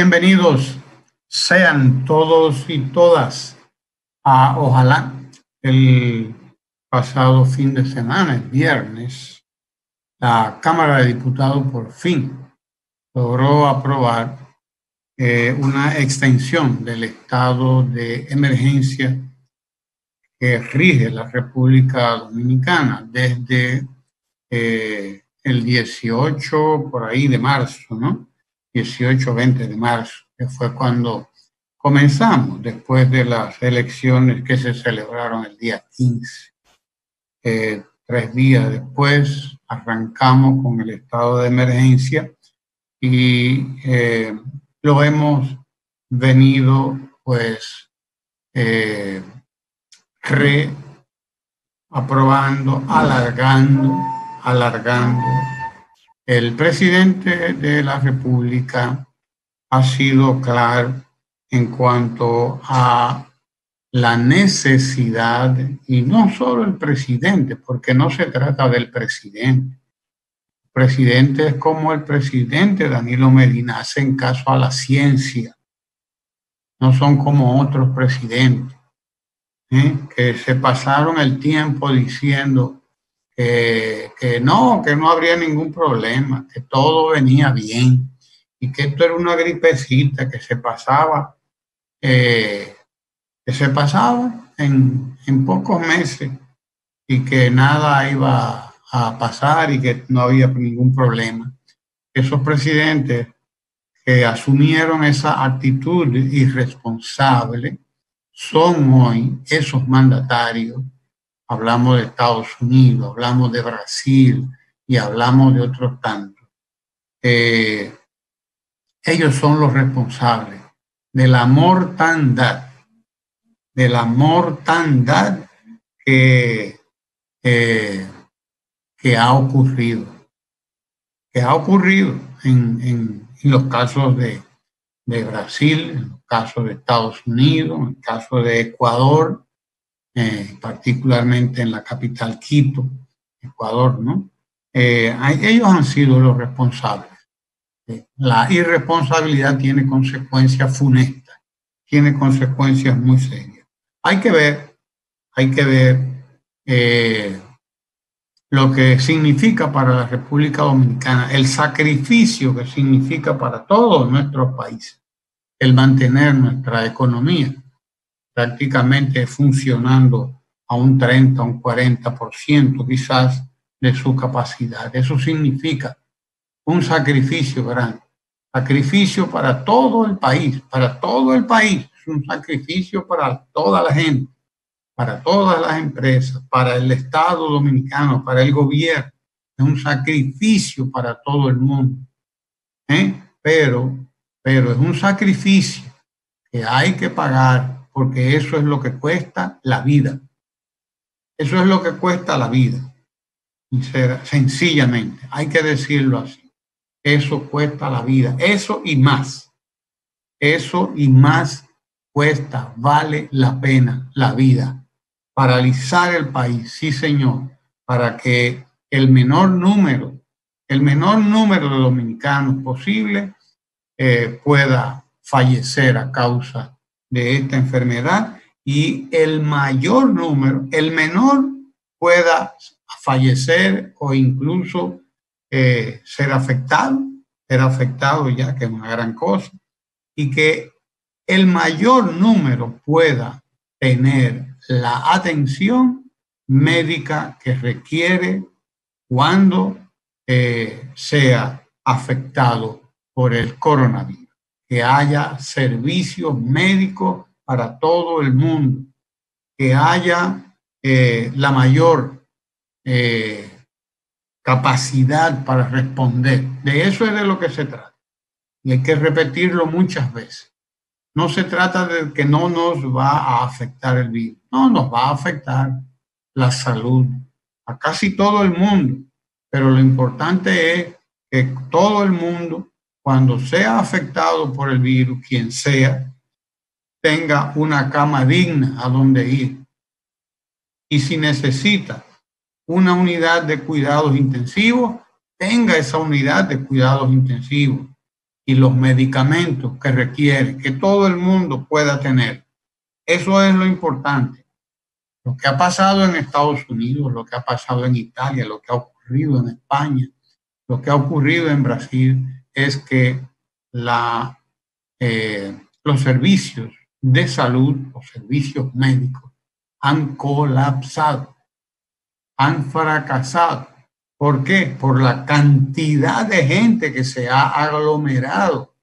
Bienvenidos sean todos y todas a Ojalá. El pasado fin de semana, el viernes, la Cámara de Diputados por fin logró aprobar una extensión del estado de emergencia que rige la República Dominicana desde el 18 por ahí de marzo, ¿no? 18-20 de marzo, que fue cuando comenzamos después de las elecciones que se celebraron el día 15. 3 días después arrancamos con el estado de emergencia y lo hemos venido pues reaprobando, alargando. El presidente de la República ha sido claro en cuanto a la necesidad, y no solo el presidente, porque no se trata del presidente. El presidente es como el presidente Danilo Medina, hacen caso a la ciencia, no son como otros presidentes, que se pasaron el tiempo diciendo que no habría ningún problema, que todo venía bien y que esto era una gripecita que se pasaba en pocos meses y que nada iba a pasar y que no había ningún problema. Esos presidentes que asumieron esa actitud irresponsable son hoy esos mandatarios. Hablamos de Estados Unidos, hablamos de Brasil y hablamos de otros tantos. Ellos son los responsables de la mortandad que ha ocurrido. En los casos de Brasil, en los casos de Estados Unidos, en el caso de Ecuador, particularmente en la capital Quito, Ecuador, ¿no? Ellos han sido los responsables. La irresponsabilidad tiene consecuencias funestas, tiene consecuencias muy serias. Hay que ver lo que significa para la República Dominicana, el sacrificio que significa para todos nuestros países, el mantener nuestra economía prácticamente funcionando a un 30, un 40% quizás de su capacidad. Eso significa un sacrificio grande, sacrificio para todo el país, es un sacrificio para toda la gente, para todas las empresas, para el Estado dominicano, para el gobierno, es un sacrificio para todo el mundo, pero es un sacrificio que hay que pagar porque eso es lo que cuesta la vida. Eso es lo que cuesta la vida. Sencillamente, hay que decirlo así. Eso cuesta la vida. Eso y más cuesta, vale la pena la vida. Paralizar el país, sí señor, para que el menor número de dominicanos posible pueda fallecer a causa de esta enfermedad y el menor pueda fallecer o incluso ser afectado ya, que es una gran cosa, y que el mayor número pueda tener la atención médica que requiere cuando sea afectado por el coronavirus. Que haya servicios médicos para todo el mundo, que haya la mayor capacidad para responder. De eso es de lo que se trata. Y hay que repetirlo muchas veces. No se trata de que no nos va a afectar el virus. No, nos va a afectar la salud a casi todo el mundo. Pero lo importante es que todo el mundo, cuando sea afectado por el virus, quien sea, tenga una cama digna a donde ir. Y si necesita una unidad de cuidados intensivos, tenga esa unidad de cuidados intensivos. y los medicamentos que requiere, que todo el mundo pueda tener. Eso es lo importante. Lo que ha pasado en Estados Unidos, lo que ha pasado en Italia, lo que ha ocurrido en España, lo que ha ocurrido en Brasil, es que los servicios de salud, los servicios médicos, han colapsado, han fracasado. ¿Por qué? Por la cantidad de gente que se ha aglomerado,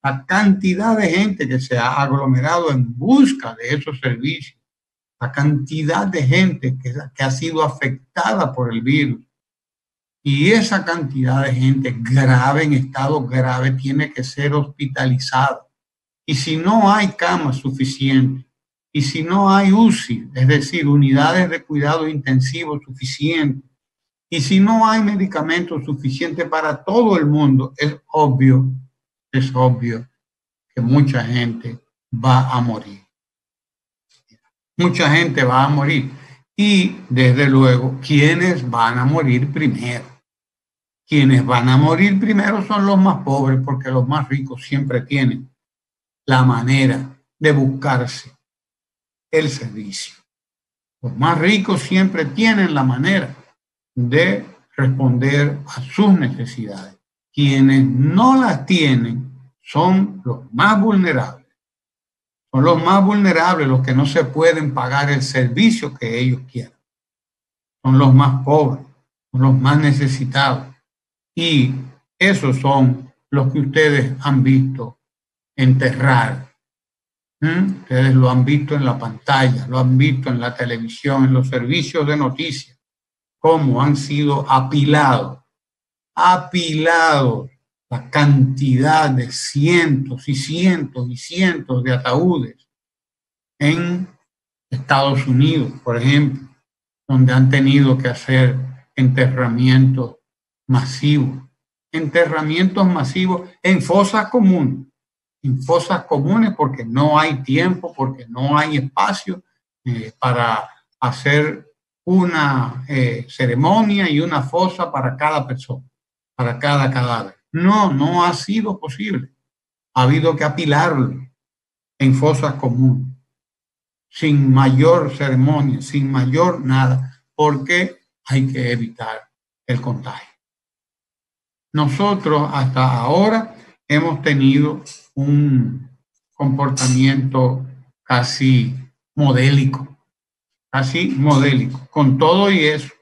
la cantidad de gente que se ha aglomerado en busca de esos servicios, la cantidad de gente que ha sido afectada por el virus. Y esa cantidad de gente grave, en estado grave, tiene que ser hospitalizada. Y si no hay camas suficientes, y si no hay UCI, es decir, unidades de cuidado intensivo suficientes, y si no hay medicamentos suficientes para todo el mundo, es obvio que mucha gente va a morir. Mucha gente va a morir. Y desde luego, ¿quiénes van a morir primero? Quienes van a morir primero son los más pobres, porque los más ricos siempre tienen la manera de buscarse el servicio. Los más ricos siempre tienen la manera de responder a sus necesidades. Quienes no las tienen son los más vulnerables. Son los más vulnerables los que no se pueden pagar el servicio que ellos quieran. Son los más pobres, son los más necesitados. Y esos son los que ustedes han visto enterrar. Ustedes lo han visto en la pantalla, lo han visto en la televisión, en los servicios de noticias, cómo han sido apilados la cantidad de cientos y cientos y cientos de ataúdes en Estados Unidos, por ejemplo, donde han tenido que hacer enterramientos masivos en fosas comunes porque no hay tiempo, porque no hay espacio para hacer una ceremonia y una fosa para cada persona, para cada cadáver. No ha sido posible. Ha habido que apilarlo en fosas comunes, sin mayor ceremonia, sin mayor nada, porque hay que evitar el contagio. Nosotros hasta ahora hemos tenido un comportamiento casi modélico, con todo y eso,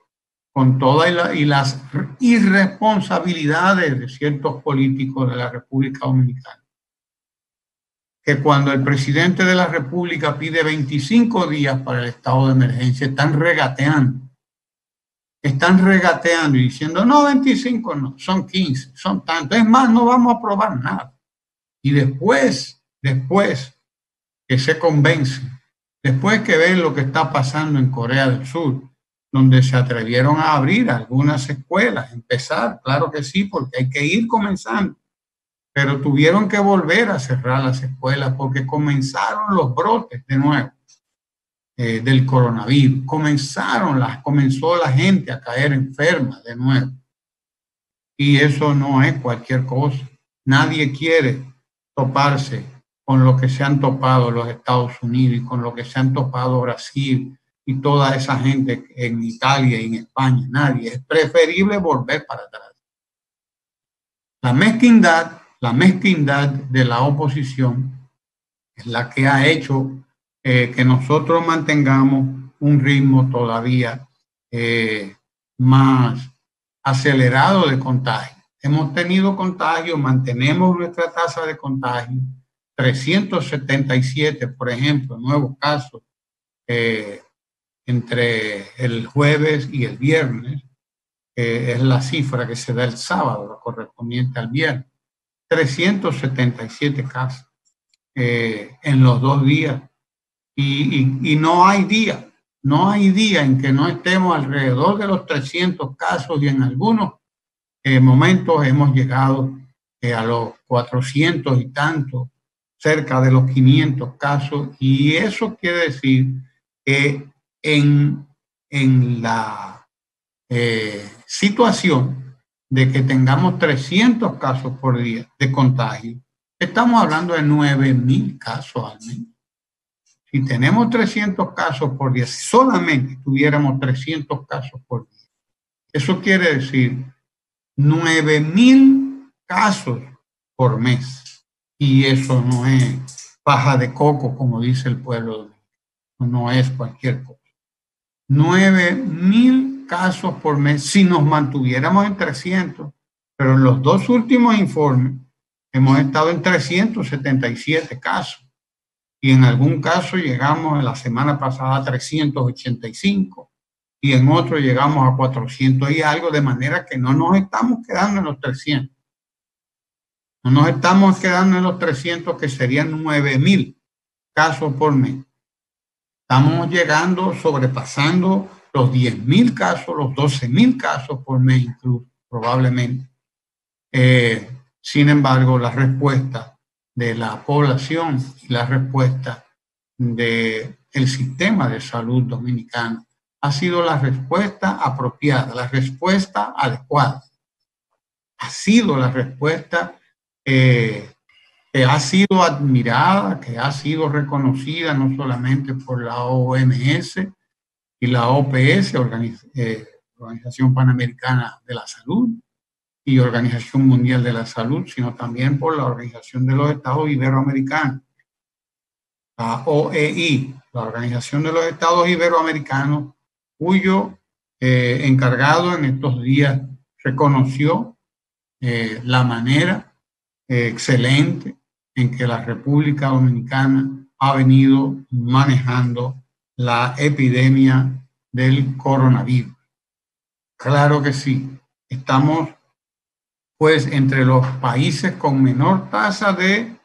con todas las irresponsabilidades de ciertos políticos de la República Dominicana, que cuando el presidente de la República pide 25 días para el estado de emergencia, están regateando y diciendo, no, 25 no, son 15, son tantos, es más, no vamos a aprobar nada. Y después que se convencen, después que ven lo que está pasando en Corea del Sur, donde se atrevieron a abrir algunas escuelas, empezar, claro que sí, porque hay que ir comenzando, pero tuvieron que volver a cerrar las escuelas porque comenzaron los brotes de nuevo del coronavirus, comenzó la gente a caer enferma de nuevo. Y eso no es cualquier cosa. Nadie quiere toparse con lo que se han topado los Estados Unidos y con lo que se han topado Brasil y toda esa gente en Italia y en España. Nadie. Es preferible volver para atrás. La mezquindad de la oposición es la que ha hecho que nosotros mantengamos un ritmo todavía más acelerado de contagio. Hemos tenido contagio, mantenemos nuestra tasa de contagio, 377, por ejemplo, nuevos casos entre el jueves y el viernes, es la cifra que se da el sábado, la correspondiente al viernes. 377 casos en los 2 días. Y no hay día en que no estemos alrededor de los 300 casos y en algunos momentos hemos llegado a los 400 y tantos, cerca de los 500 casos, y eso quiere decir que en la situación de que tengamos 300 casos por día de contagio, estamos hablando de 9.000 casos al menos. Si tenemos 300 casos por día, si solamente tuviéramos 300 casos por día, eso quiere decir 9.000 casos por mes. Y eso no es paja de coco, como dice el pueblo, no es cualquier cosa. 9.000 casos por mes si nos mantuviéramos en 300, pero en los dos últimos informes hemos estado en 377 casos y en algún caso llegamos la semana pasada a 385 y en otro llegamos a 400 y algo, de manera que no nos estamos quedando en los 300. No nos estamos quedando en los 300, que serían 9.000 casos por mes. Estamos llegando, sobrepasando los 10.000 casos, los 12.000 casos por mes incluso, probablemente. Sin embargo, la respuesta de la población y la respuesta del sistema de salud dominicano ha sido la respuesta apropiada, la respuesta adecuada. Ha sido la respuesta que ha sido admirada, que ha sido reconocida no solamente por la OMS y la OPS, Organización Panamericana de la Salud, y Organización Mundial de la Salud, sino también por la Organización de los Estados Iberoamericanos, la OEI, la Organización de los Estados Iberoamericanos, cuyo encargado en estos días reconoció la manera excelente en que la República Dominicana ha venido manejando la epidemia del coronavirus. Claro que sí, estamos pues entre los países con menor tasa de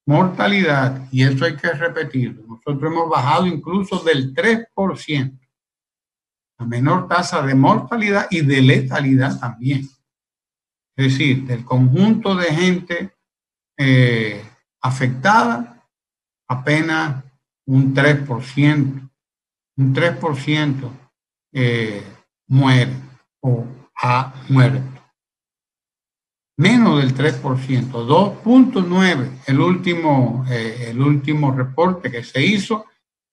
mortalidad, y eso hay que repetirlo. Nosotros hemos bajado incluso del 3%, la menor tasa de mortalidad y de letalidad también. Es decir, del conjunto de gente afectada, apenas un 3%, muere o ha muerto. Menos del 3%, 2.9%, el último reporte que se hizo,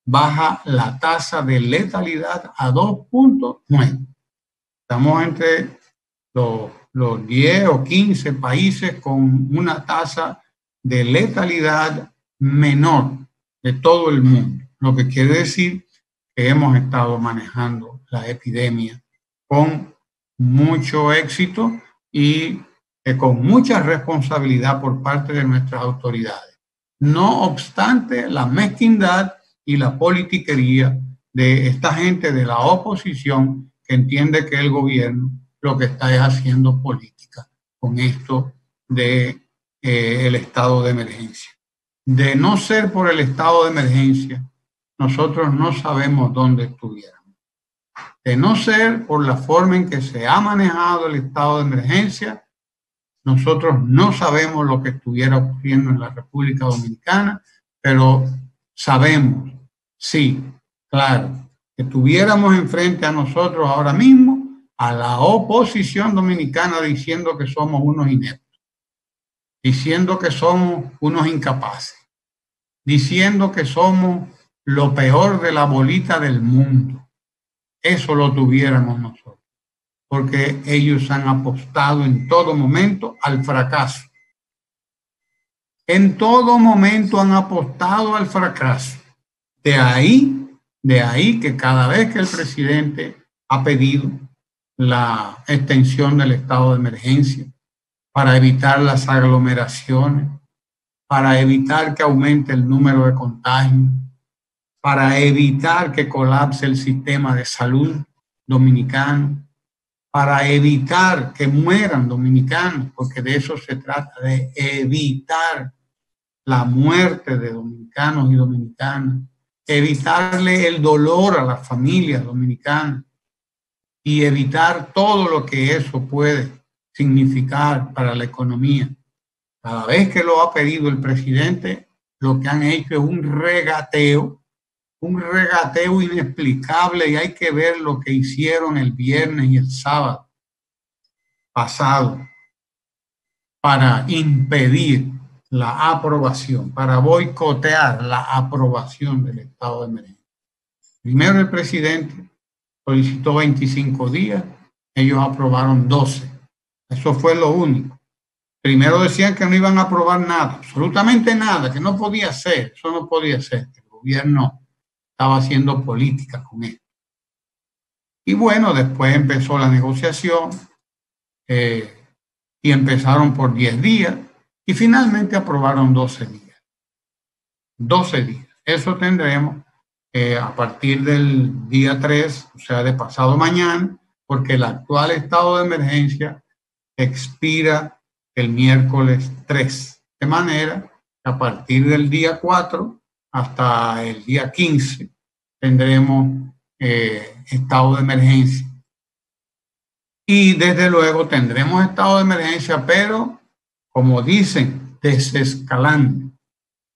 baja la tasa de letalidad a 2.9%. Estamos entre los 10 o 15 países con una tasa de letalidad menor de todo el mundo, lo que quiere decir que hemos estado manejando la epidemia con mucho éxito y con mucha responsabilidad por parte de nuestras autoridades. No obstante la mezquindad y la politiquería de esta gente de la oposición que entiende que el gobierno lo que está es haciendo política con esto de el estado de emergencia. De no ser por el estado de emergencia, nosotros no sabemos dónde estuviéramos. De no ser por la forma en que se ha manejado el estado de emergencia, nosotros no sabemos lo que estuviera ocurriendo en la República Dominicana, pero sabemos, sí, claro, que tuviéramos enfrente a nosotros ahora mismo a la oposición dominicana diciendo que somos unos ineptos, diciendo que somos unos incapaces, diciendo que somos lo peor de la bolita del mundo. Eso lo tuviéramos nosotros, porque ellos han apostado en todo momento al fracaso. En todo momento han apostado al fracaso. De ahí que cada vez que el presidente ha pedido la extensión del estado de emergencia para evitar las aglomeraciones, para evitar que aumente el número de contagios, para evitar que colapse el sistema de salud dominicano, para evitar que mueran dominicanos, porque de eso se trata, de evitar la muerte de dominicanos y dominicanas, evitarle el dolor a las familias dominicanas y evitar todo lo que eso puede significar para la economía. Cada vez que lo ha pedido el presidente, lo que han hecho es un regateo inexplicable, y hay que ver lo que hicieron el viernes y el sábado. pasado para impedir la aprobación, para boicotear la aprobación del estado de emergencia. Primero el presidente solicitó 25 días, ellos aprobaron 12. Eso fue lo único. Primero decían que no iban a aprobar nada, absolutamente nada, que no podía ser, eso no podía ser, que el gobierno estaba haciendo política con esto. Y bueno, después empezó la negociación y empezaron por 10 días y finalmente aprobaron 12 días. 12 días. Eso tendremos a partir del día 3, o sea, de pasado mañana, porque el actual estado de emergencia expira el miércoles 3. De manera que a partir del día 4 hasta el día 15 tendremos estado de emergencia. Y desde luego tendremos estado de emergencia, pero como dicen, desescalando.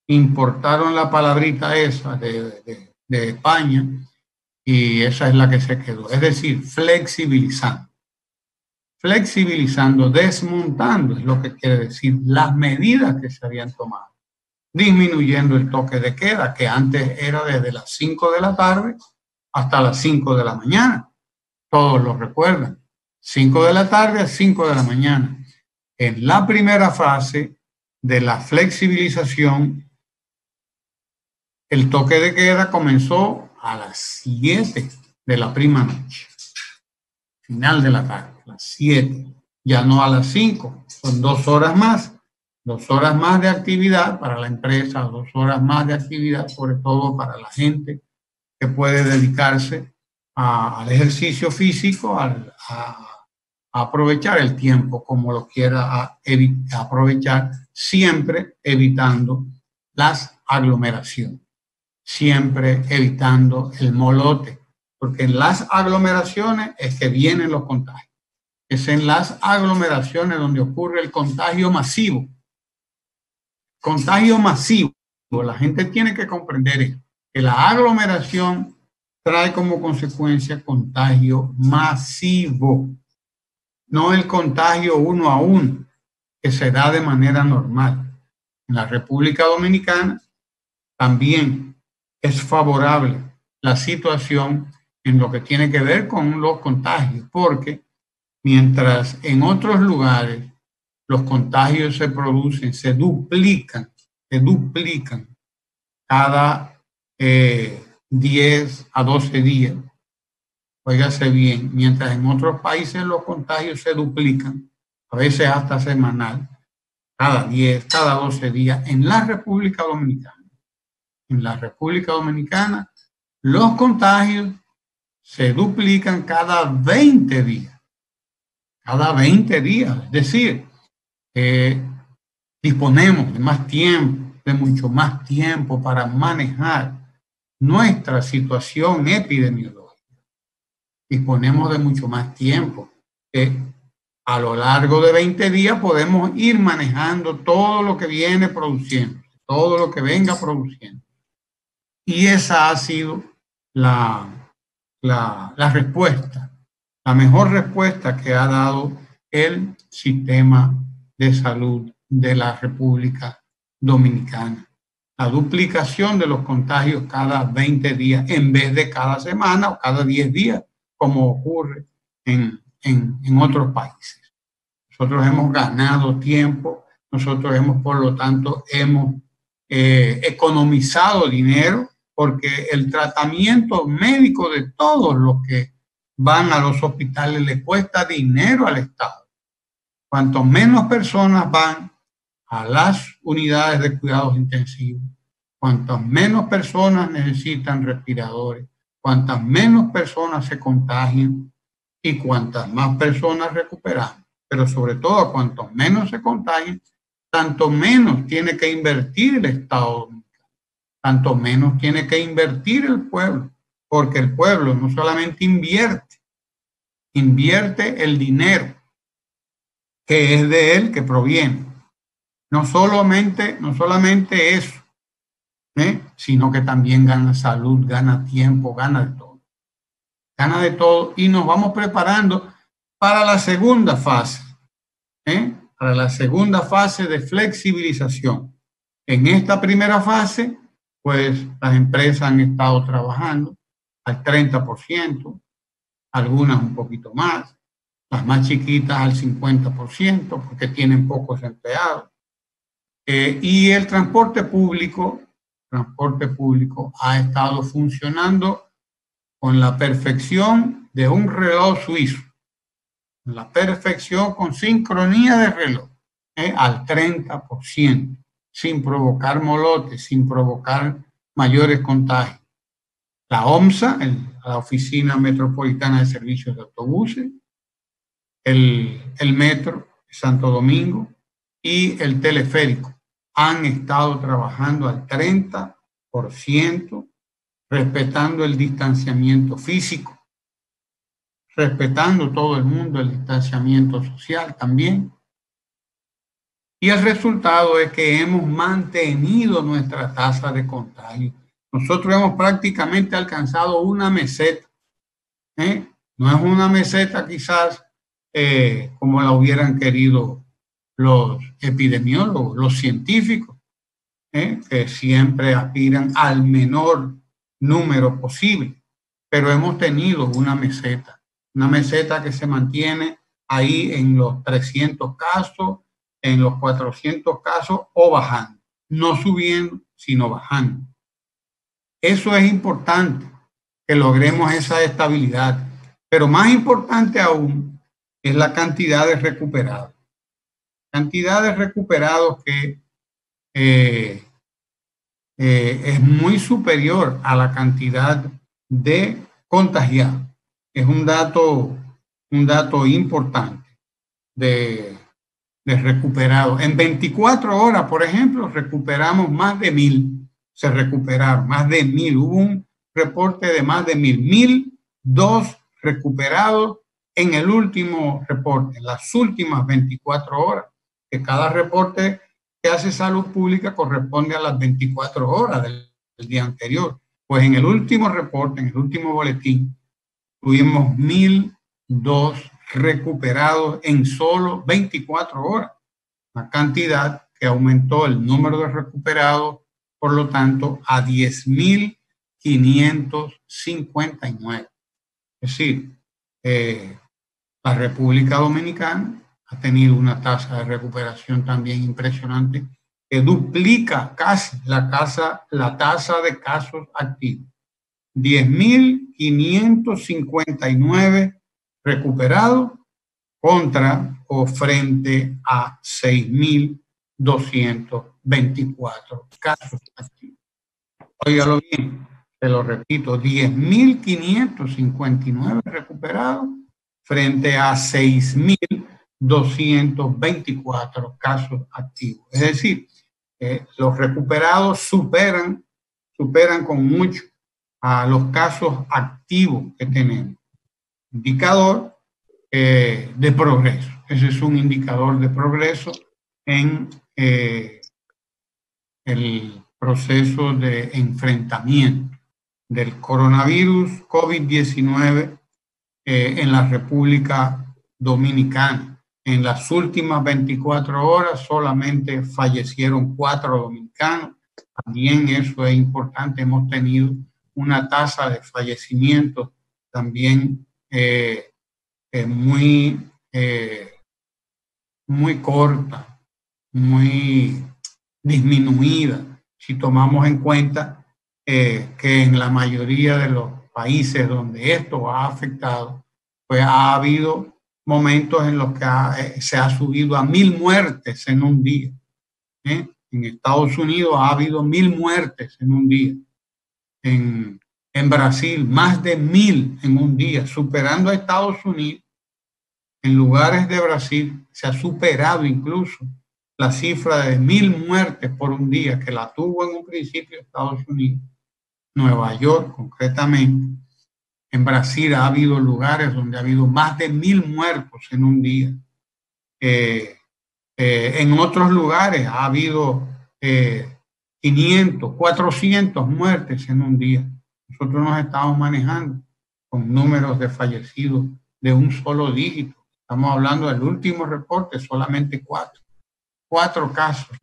Importaron la palabrita esa de España y esa es la que se quedó. Es decir, flexibilizando. Flexibilizando, desmontando, es lo que quiere decir las medidas que se habían tomado. Disminuyendo el toque de queda, que antes era desde las 5 de la tarde hasta las 5 de la mañana. Todos lo recuerdan. 5 de la tarde a 5 de la mañana. En la primera fase de la flexibilización, el toque de queda comenzó a las 7 de la prima noche. Final de la tarde, a las 7. Ya no a las 5. Son 2 horas más. 2 horas más de actividad para la empresa, 2 horas más de actividad, sobre todo para la gente que puede dedicarse al ejercicio físico, a aprovechar el tiempo como lo quiera aprovechar, siempre evitando las aglomeraciones, siempre evitando el molote, porque en las aglomeraciones es que vienen los contagios. Es en las aglomeraciones donde ocurre el contagio masivo. Contagio masivo. La gente tiene que comprender eso, que la aglomeración trae como consecuencia contagio masivo, no el contagio 1 a 1 que se da de manera normal. En la República Dominicana también es favorable la situación en lo que tiene que ver con los contagios, porque mientras en otros lugares los contagios se producen, se duplican cada 10 a 12 días. Óigase bien, mientras en otros países los contagios se duplican, a veces hasta semanal, cada 10, cada 12 días, en la República Dominicana, los contagios se duplican cada 20 días. Cada 20 días, es decir, disponemos de más tiempo, de mucho más tiempo para manejar nuestra situación epidemiológica. Disponemos de mucho más tiempo. A lo largo de 20 días podemos ir manejando todo lo que viene produciendo, todo lo que venga produciendo. Y esa ha sido la respuesta, la mejor respuesta que ha dado el sistema de salud de la República Dominicana. La duplicación de los contagios cada 20 días en vez de cada semana o cada 10 días, como ocurre en otros países. Nosotros hemos ganado tiempo, nosotros por lo tanto, hemos economizado dinero, porque el tratamiento médico de todos los que van a los hospitales le cuesta dinero al Estado. Cuanto menos personas van a las unidades de cuidados intensivos, cuantas menos personas necesitan respiradores, cuantas menos personas se contagian y cuantas más personas recuperamos. Pero sobre todo, cuanto menos se contagian, tanto menos tiene que invertir el Estado dominicano, tanto menos tiene que invertir el pueblo, porque el pueblo no solamente invierte el dinero que es de él, que proviene. No solamente eso, sino que también gana salud, gana tiempo, gana de todo. Gana de todo y nos vamos preparando para la segunda fase para la segunda fase de flexibilización. En esta primera fase, pues las empresas han estado trabajando al 30%, algunas un poquito más, las más chiquitas al 50%, porque tienen pocos empleados. Y el transporte público ha estado funcionando con la perfección de un reloj suizo, la perfección con sincronía de reloj, al 30%, sin provocar molotes, sin provocar mayores contagios. La OMSA, la Oficina Metropolitana de Servicios de Autobuses, el Metro de Santo Domingo y el teleférico han estado trabajando al 30%, respetando el distanciamiento físico, respetando todo el mundo el distanciamiento social también. Y el resultado es que hemos mantenido nuestra tasa de contagio. Nosotros hemos prácticamente alcanzado una meseta. No es una meseta quizás como la hubieran querido los epidemiólogos, los científicos, que siempre aspiran al menor número posible, pero hemos tenido una meseta que se mantiene ahí en los 300 casos, en los 400 casos o bajando, no subiendo, sino bajando. Eso es importante, que logremos esa estabilidad, pero más importante aún es la cantidad de recuperados. Cantidad de recuperados que es muy superior a la cantidad de contagiados. Es un dato importante de recuperados. En 24 horas, por ejemplo, recuperamos más de 1,000. Se recuperaron más de 1,000. Hubo un reporte de más de 1,002 recuperados en el último reporte, en las últimas 24 horas, que cada reporte que hace Salud Pública corresponde a las 24 horas del día anterior. Pues en el último reporte, en el último boletín, tuvimos 1,002 recuperados en solo 24 horas, una cantidad que aumentó el número de recuperados, por lo tanto, a 10,559. Es decir, la República Dominicana ha tenido una tasa de recuperación también impresionante que duplica casi la tasa de casos activos. 10,559 recuperados contra o frente a 6,224 casos activos. Óigalo bien, te lo repito, 10,559 recuperados frente a 6,224 casos activos. Es decir, los recuperados superan con mucho a los casos activos que tenemos. Indicador de progreso. Ese es un indicador de progreso en el proceso de enfrentamiento del coronavirus COVID-19 en la República Dominicana. En las últimas 24 horas solamente fallecieron 4 dominicanos. También eso es importante. Hemos tenido una tasa de fallecimiento también muy corta, muy disminuida, si tomamos en cuenta que en la mayoría de los países donde esto ha afectado, pues ha habido momentos en los que se ha subido a 1,000 muertes en un día. En Estados Unidos ha habido 1,000 muertes en un día. En Brasil, más de 1,000 en un día, superando a Estados Unidos. En lugares de Brasil se ha superado incluso la cifra de 1,000 muertes por un día, que la tuvo en un principio Estados Unidos. Nueva York, concretamente. En Brasil ha habido lugares donde ha habido más de 1,000 muertos en un día. En otros lugares ha habido 500, 400 muertes en un día. Nosotros nos estamos manejando con números de fallecidos de un solo dígito. Estamos hablando del último reporte, solamente cuatro casos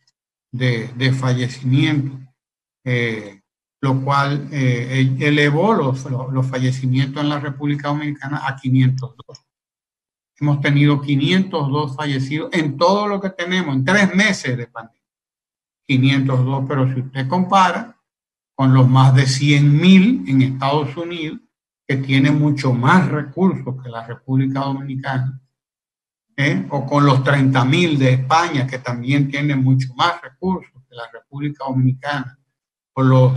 de fallecimiento, lo cual elevó los fallecimientos en la República Dominicana a 502. Hemos tenido 502 fallecidos en todo lo que tenemos, en 3 meses de pandemia. 502, pero si usted compara con los más de 100.000 en Estados Unidos, que tiene mucho más recursos que la República Dominicana, o con los 30.000 de España, que también tiene mucho más recursos que la República Dominicana, o los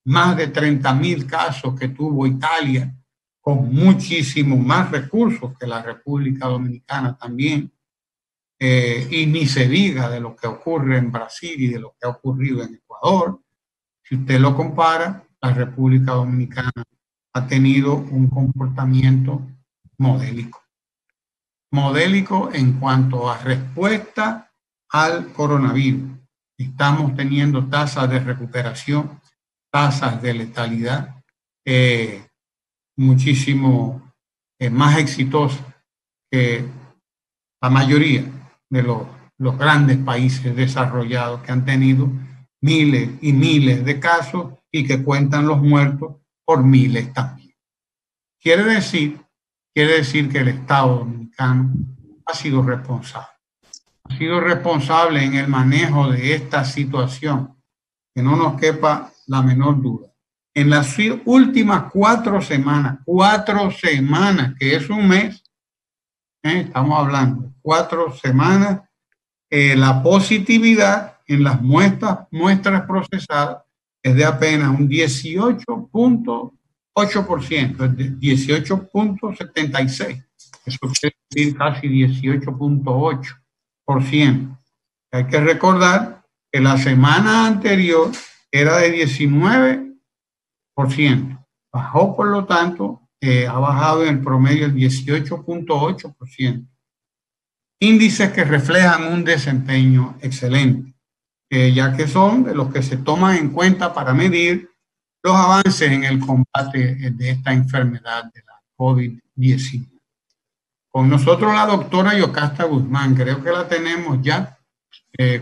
más de 30.000 casos que tuvo Italia, con muchísimo más recursos que la República Dominicana también, y ni se diga de lo que ocurre en Brasil y de lo que ha ocurrido en Ecuador. Si usted lo compara, la República Dominicana ha tenido un comportamiento modélico. Modélico en cuanto a respuesta al coronavirus. Estamos teniendo tasas de recuperación, tasas de letalidad muchísimo más exitosas que la mayoría de los grandes países desarrollados que han tenido miles y miles de casos y que cuentan los muertos por miles también. Quiere decir que el Estado dominicano ha sido responsable. Ha sido responsable en el manejo de esta situación, que no nos quepa la menor duda. En las últimas 4 semanas, que es un mes, estamos hablando, 4 semanas, la positividad en las muestras procesadas es de apenas un 18.8%, 18.76%. Eso quiere decir casi 18.8%. Hay que recordar que la semana anterior era de 19%. Bajó, por lo tanto, ha bajado en promedio el 18.8%. Índices que reflejan un desempeño excelente, ya que son de los que se toman en cuenta para medir los avances en el combate de esta enfermedad de la COVID-19. Con nosotros la doctora Yocasta Guzmán, creo que la tenemos ya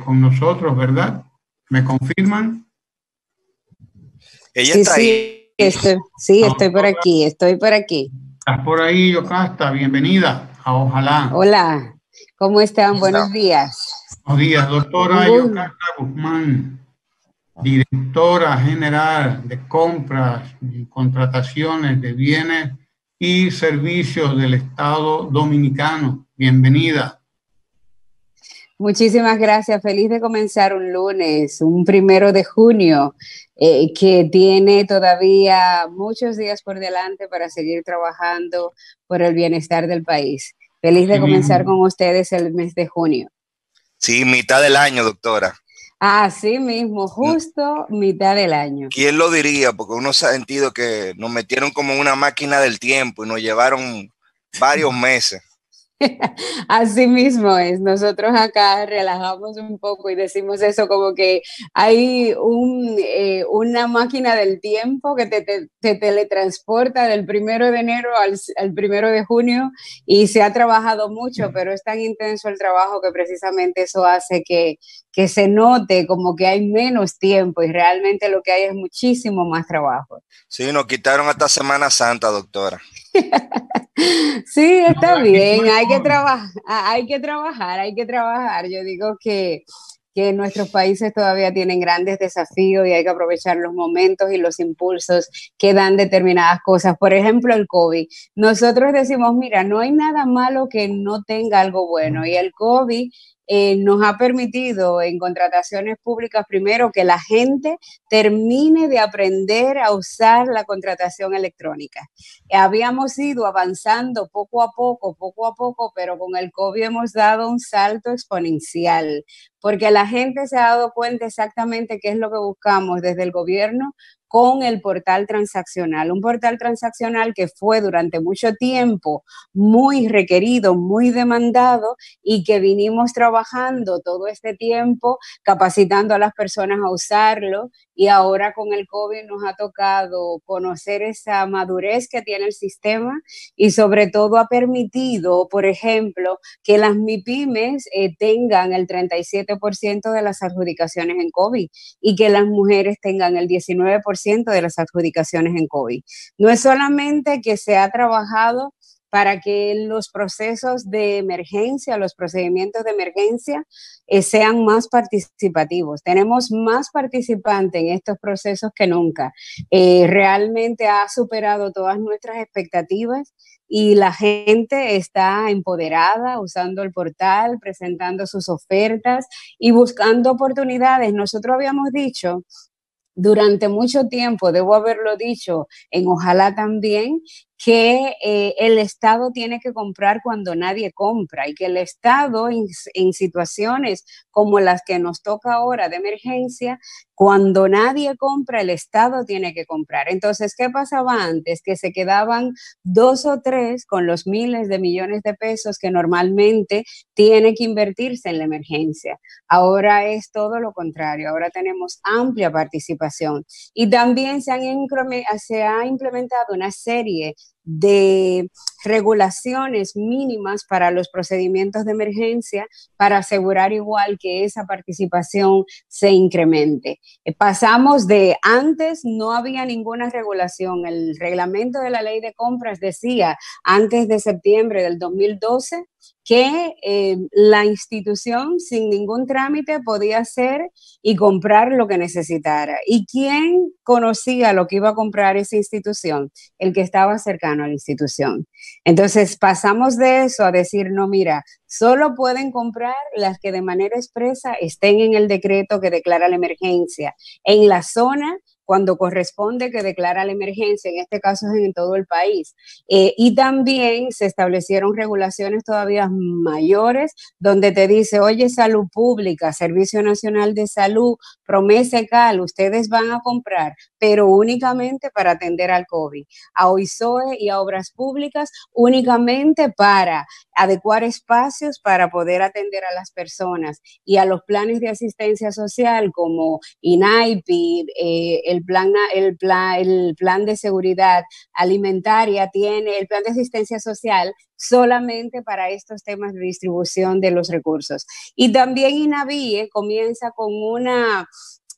con nosotros, ¿verdad? ¿Me confirman? Ella está ahí. Estoy por aquí. ¿Estás por ahí, Yocasta? Bienvenida a Ojalá. Hola, ¿cómo están? Buenos días. Buenos días, doctora Yocasta Guzmán, directora general de compras y contrataciones de bienes y servicios del Estado Dominicano. Bienvenida. Muchísimas gracias. Feliz de comenzar un lunes, un 1 de junio, que tiene todavía muchos días por delante para seguir trabajando por el bienestar del país. Feliz de comenzar con ustedes el mes de junio. Sí, mitad del año, doctora. Así mismo, justo mitad del año. ¿Quién lo diría? Porque uno se ha sentido que nos metieron como en una máquina del tiempo y nos llevaron varios meses. Así mismo es. Nosotros acá relajamos un poco y decimos eso, como que hay una máquina del tiempo que te teletransporta del 1 de enero al 1 de junio, y se ha trabajado mucho, pero es tan intenso el trabajo que precisamente eso hace que se note como que hay menos tiempo, y realmente lo que hay es muchísimo más trabajo. Sí, nos quitaron hasta Semana Santa, doctora. Sí, está bien, hay que trabajar. Yo digo que nuestros países todavía tienen grandes desafíos y hay que aprovechar los momentos y los impulsos que dan determinadas cosas. Por ejemplo, el COVID. Nosotros decimos, mira, no hay nada malo que no tenga algo bueno, y el COVID nos ha permitido en contrataciones públicas, primero, que la gente termine de aprender a usar la contratación electrónica. Habíamos ido avanzando poco a poco, pero con el COVID hemos dado un salto exponencial, porque la gente se ha dado cuenta exactamente qué es lo que buscamos desde el gobierno, con el portal transaccional, un portal transaccional que fue durante mucho tiempo muy requerido, muy demandado y que vinimos trabajando todo este tiempo, capacitando a las personas a usarlo, y ahora con el COVID nos ha tocado conocer esa madurez que tiene el sistema y sobre todo ha permitido, por ejemplo, que las MIPYMES tengan el 37% de las adjudicaciones en COVID y que las mujeres tengan el 19% de las adjudicaciones en COVID. No es solamente que se ha trabajado para que los procesos de emergencia, los procedimientos de emergencia sean más participativos. Tenemos más participantes en estos procesos que nunca. Realmente ha superado todas nuestras expectativas y la gente está empoderada usando el portal, presentando sus ofertas y buscando oportunidades. Nosotros habíamos dicho durante mucho tiempo, debo haberlo dicho en Ojalá también, que el Estado tiene que comprar cuando nadie compra y que el Estado en situaciones como las que nos toca ahora de emergencia, cuando nadie compra, el Estado tiene que comprar. Entonces, ¿qué pasaba antes? Que se quedaban 2 o 3 con los miles de millones de pesos que normalmente tiene que invertirse en la emergencia. Ahora es todo lo contrario, ahora tenemos amplia participación y también se ha implementado una serie de regulaciones mínimas para los procedimientos de emergencia para asegurar igual que esa participación se incremente. Pasamos de antes no había ninguna regulación, el reglamento de la ley de compras decía antes de septiembre del 2012 que la institución sin ningún trámite podía hacer y comprar lo que necesitara. ¿Y quién conocía lo que iba a comprar esa institución? El que estaba cercano a la institución. Entonces pasamos de eso a decir, no, mira, solo pueden comprar las que de manera expresa estén en el decreto que declara la emergencia, en la zona cuando corresponde que declara la emergencia, en este caso es en todo el país. Y también se establecieron regulaciones todavía mayores donde te dice, oye, salud pública, Servicio Nacional de Salud, Promesecal, ustedes van a comprar, pero únicamente para atender al COVID. A OISOE y a Obras Públicas únicamente para adecuar espacios para poder atender a las personas y a los planes de asistencia social como INAIPI, el plan de seguridad alimentaria tiene el plan de asistencia social solamente para estos temas de distribución de los recursos. Y también INAVIE comienza con una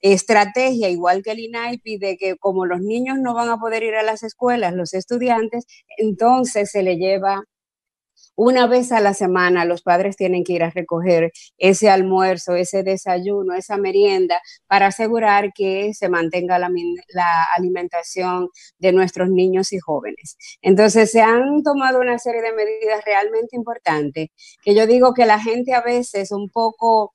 estrategia, igual que el INAIPI, de que como los niños no van a poder ir a las escuelas, los estudiantes, entonces se le lleva una vez a la semana, los padres tienen que ir a recoger ese almuerzo, ese desayuno, esa merienda, para asegurar que se mantenga la alimentación de nuestros niños y jóvenes. Entonces, se han tomado una serie de medidas realmente importantes, que yo digo que la gente a veces un poco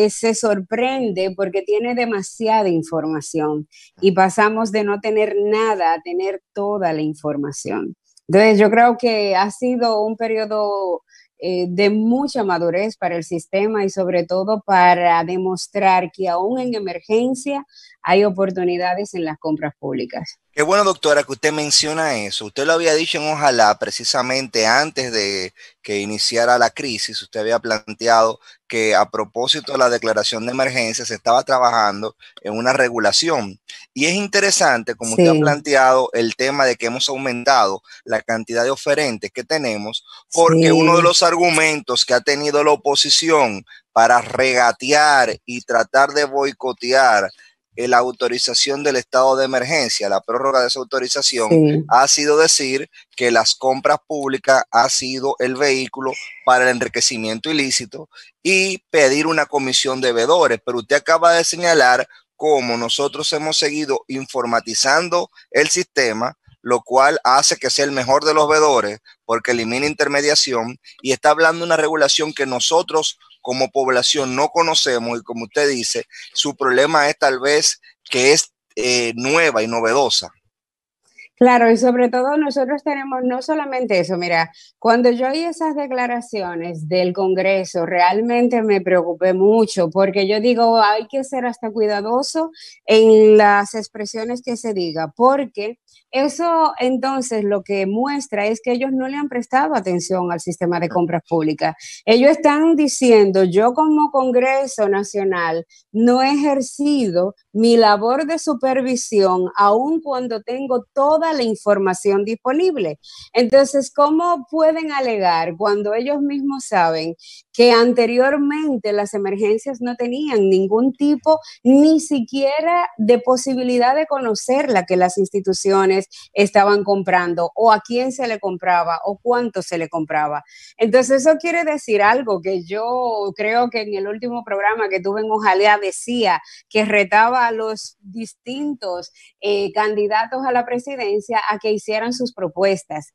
se sorprende porque tiene demasiada información y pasamos de no tener nada a tener toda la información. Entonces, yo creo que ha sido un periodo de mucha madurez para el sistema y sobre todo para demostrar que aún en emergencia hay oportunidades en las compras públicas. Qué bueno, doctora, que usted menciona eso. Usted lo había dicho en Ojalá precisamente antes de que iniciara la crisis. Usted había planteado que a propósito de la declaración de emergencia se estaba trabajando en una regulación. Y es interesante, como usted ha planteado, el tema de que hemos aumentado la cantidad de oferentes que tenemos, porque uno de los argumentos que ha tenido la oposición para regatear y tratar de boicotear la autorización del estado de emergencia, la prórroga de esa autorización, ha sido decir que las compras públicas ha sido el vehículo para el enriquecimiento ilícito y pedir una comisión de veedores. Pero usted acaba de señalar cómo nosotros hemos seguido informatizando el sistema, lo cual hace que sea el mejor de los veedores porque elimina intermediación y está hablando de una regulación que nosotros como población no conocemos y como usted dice, su problema es tal vez que es nueva y novedosa. Claro, y sobre todo nosotros tenemos no solamente eso, mira, cuando yo oí esas declaraciones del Congreso, realmente me preocupé mucho porque yo digo, hay que ser hasta cuidadoso en las expresiones que se diga, porque eso entonces lo que muestra es que ellos no le han prestado atención al sistema de compras públicas. Ellos están diciendo, yo como Congreso Nacional no he ejercido mi labor de supervisión aun cuando tengo toda la información disponible. Entonces, ¿cómo pueden alegar cuando ellos mismos saben que anteriormente las emergencias no tenían ningún tipo, ni siquiera de posibilidad de conocerla que las instituciones estaban comprando o a quién se le compraba o cuánto se le compraba? Entonces, eso quiere decir algo que yo creo que en el último programa que tuve en Ojalá decía que retaba a los distintos candidatos a la presidencia a que hicieran sus propuestas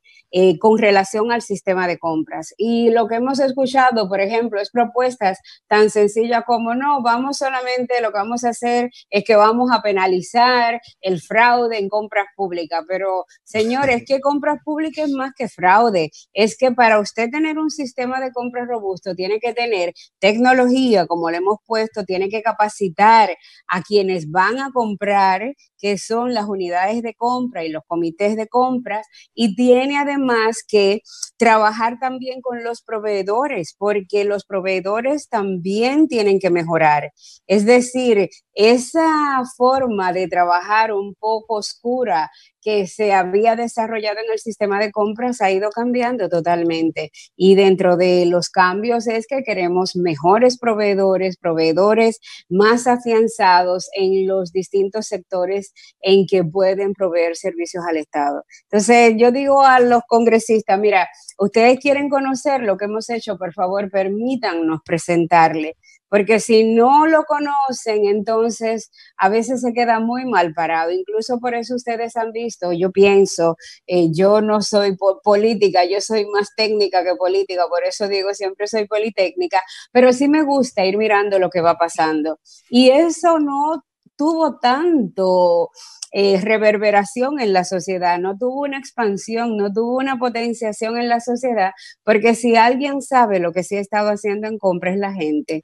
con relación al sistema de compras. Y lo que hemos escuchado, por ejemplo, es propuestas tan sencillas como no, vamos solamente, lo que vamos a hacer es que vamos a penalizar el fraude en compras públicas. Pero, señores, ¿qué compras públicas es más que fraude? Es que para usted tener un sistema de compras robusto, tiene que tener tecnología, como le hemos puesto, tiene que capacitar a quienes van a comprar, que son las unidades de compra y los comités de compras, y tiene además que trabajar también con los proveedores, porque los proveedores también tienen que mejorar. Es decir, esa forma de trabajar un poco oscura que se había desarrollado en el sistema de compras ha ido cambiando totalmente. Y dentro de los cambios es que queremos mejores proveedores, proveedores más afianzados en los distintos sectores en que pueden proveer servicios al Estado. Entonces, yo digo a los congresistas, mira, ustedes quieren conocer lo que hemos hecho, por favor, permítanos presentarle. Porque si no lo conocen, entonces a veces se queda muy mal parado. Incluso por eso ustedes han visto, yo pienso, yo no soy política, yo soy más técnica que política, por eso digo siempre soy politécnica, pero sí me gusta ir mirando lo que va pasando. Y eso no tuvo tanto reverberación en la sociedad, no tuvo una expansión, no tuvo una potenciación en la sociedad, porque si alguien sabe lo que sí ha estado haciendo en compra es la gente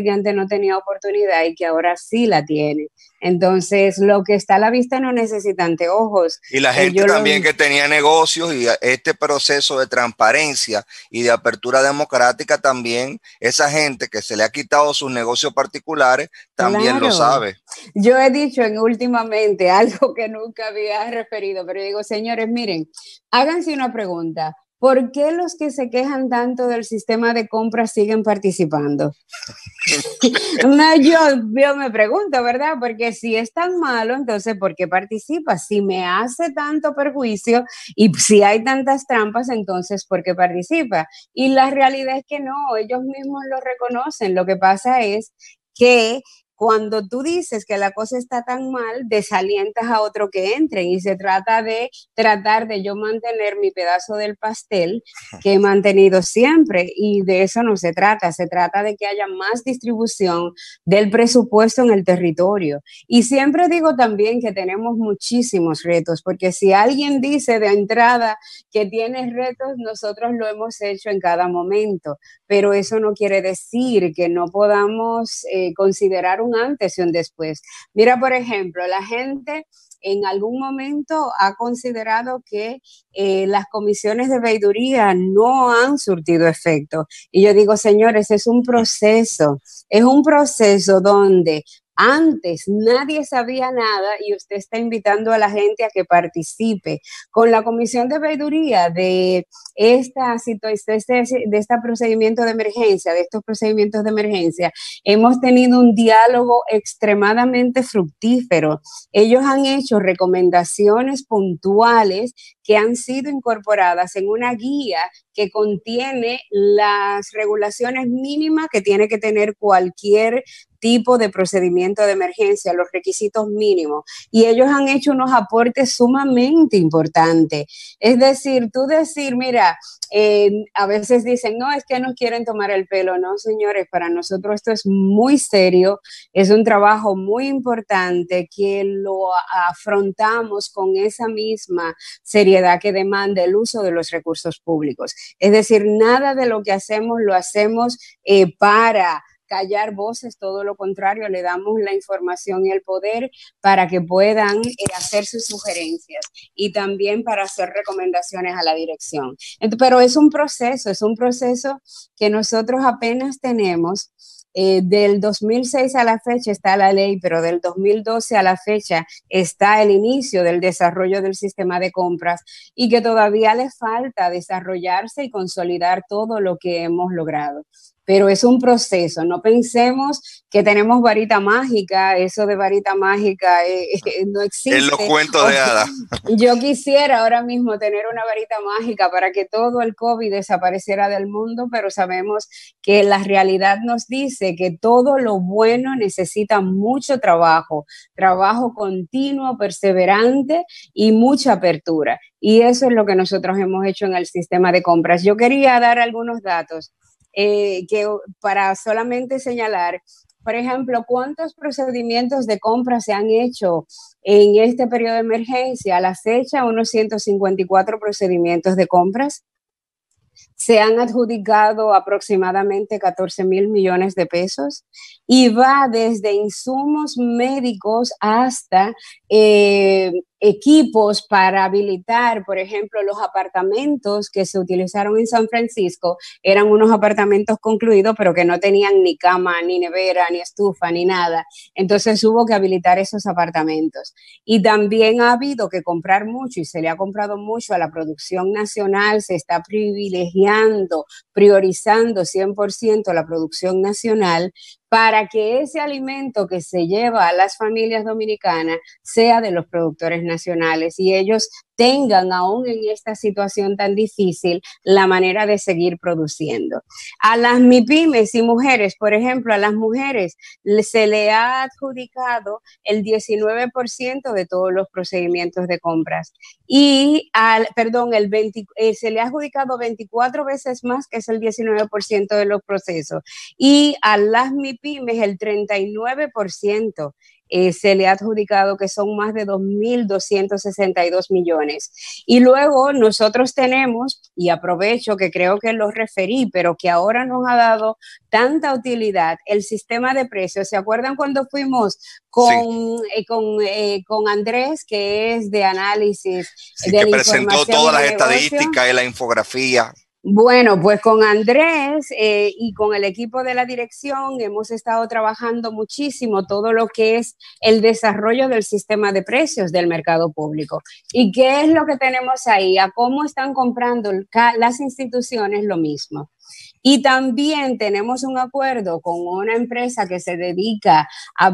que antes no tenía oportunidad y que ahora sí la tiene. Entonces, lo que está a la vista no necesita anteojos. Y la gente también que tenía negocios, y este proceso de transparencia y de apertura democrática también, esa gente que se le ha quitado sus negocios particulares, también lo sabe. Yo he dicho últimamente algo que nunca había referido, pero digo, señores, miren, háganse una pregunta. ¿Por qué los que se quejan tanto del sistema de compras siguen participando? No, yo me pregunto, ¿verdad? Porque si es tan malo, entonces, ¿por qué participa? Si me hace tanto perjuicio y si hay tantas trampas, entonces, ¿por qué participa? Y la realidad es que no, ellos mismos lo reconocen. Lo que pasa es que cuando tú dices que la cosa está tan mal, desalientas a otro que entre, y se trata de tratar de yo mantener mi pedazo del pastel que he mantenido siempre, y de eso no se trata de que haya más distribución del presupuesto en el territorio. Y siempre digo también que tenemos muchísimos retos, porque si alguien dice de entrada que tiene retos, nosotros lo hemos hecho en cada momento, pero eso no quiere decir que no podamos considerar un antes y un después. Mira, por ejemplo, la gente en algún momento ha considerado que las comisiones de veeduría no han surtido efecto. Y yo digo, señores, es un proceso donde antes nadie sabía nada y usted está invitando a la gente a que participe. Con la comisión de veeduría de procedimiento de emergencia, de estos procedimientos de emergencia, hemos tenido un diálogo extremadamente fructífero. Ellos han hecho recomendaciones puntuales que han sido incorporadas en una guía que contiene las regulaciones mínimas que tiene que tener cualquier tipo de procedimiento de emergencia, los requisitos mínimos, y ellos han hecho unos aportes sumamente importantes. Es decir, mira, a veces dicen, no, es que nos quieren tomar el pelo. No, señores, para nosotros esto es muy serio, es un trabajo muy importante que lo afrontamos con esa misma seriedad que demanda el uso de los recursos públicos. Es decir, nada de lo que hacemos lo hacemos para callar voces, todo lo contrario, le damos la información y el poder para que puedan hacer sus sugerencias y también para hacer recomendaciones a la dirección. Pero es un proceso que nosotros apenas tenemos. Del 2006 a la fecha está la ley, pero del 2012 a la fecha está el inicio del desarrollo del sistema de compras y que todavía le falta desarrollarse y consolidar todo lo que hemos logrado. Pero es un proceso, no pensemos que tenemos varita mágica, eso de varita mágica no existe. En los cuentos de hadas. Yo quisiera ahora mismo tener una varita mágica para que todo el COVID desapareciera del mundo, pero sabemos que la realidad nos dice que todo lo bueno necesita mucho trabajo continuo, perseverante y mucha apertura. Y eso es lo que nosotros hemos hecho en el sistema de compras. Yo quería dar algunos datos. Para solamente señalar, por ejemplo, cuántos procedimientos de compra se han hecho en este periodo de emergencia. A la fecha, unos 154 procedimientos de compras. Se han adjudicado aproximadamente 14,000 millones de pesos y va desde insumos médicos hasta equipos para habilitar, por ejemplo, los apartamentos que se utilizaron en San Francisco. Eran unos apartamentos concluidos, pero que no tenían ni cama, ni nevera, ni estufa, ni nada. Entonces hubo que habilitar esos apartamentos. Y también ha habido que comprar mucho, y se le ha comprado mucho a la producción nacional. Se está priorizando 100% la producción nacional, para que ese alimento que se lleva a las familias dominicanas sea de los productores nacionales y ellos tengan, aún en esta situación tan difícil, la manera de seguir produciendo. A las MIPYMES y mujeres, por ejemplo, a las mujeres se le ha adjudicado el 19% de todos los procedimientos de compras y se le ha adjudicado 24 veces más, que es el 19% de los procesos, y a las MIPYMES el 39%. Se le ha adjudicado, que son más de 2,262 millones. Y luego nosotros tenemos, y aprovecho que creo que lo referí, pero que ahora nos ha dado tanta utilidad, el sistema de precios. ¿Se acuerdan cuando fuimos con Andrés, que es de análisis? Sí, de que presentó todas las estadísticas y la infografía. Bueno, pues con Andrés y con el equipo de la dirección hemos estado trabajando muchísimo todo lo que es el desarrollo del sistema de precios del mercado público. ¿Y qué es lo que tenemos ahí? A cómo están comprando las instituciones lo mismo. Y también tenemos un acuerdo con una empresa que se dedica a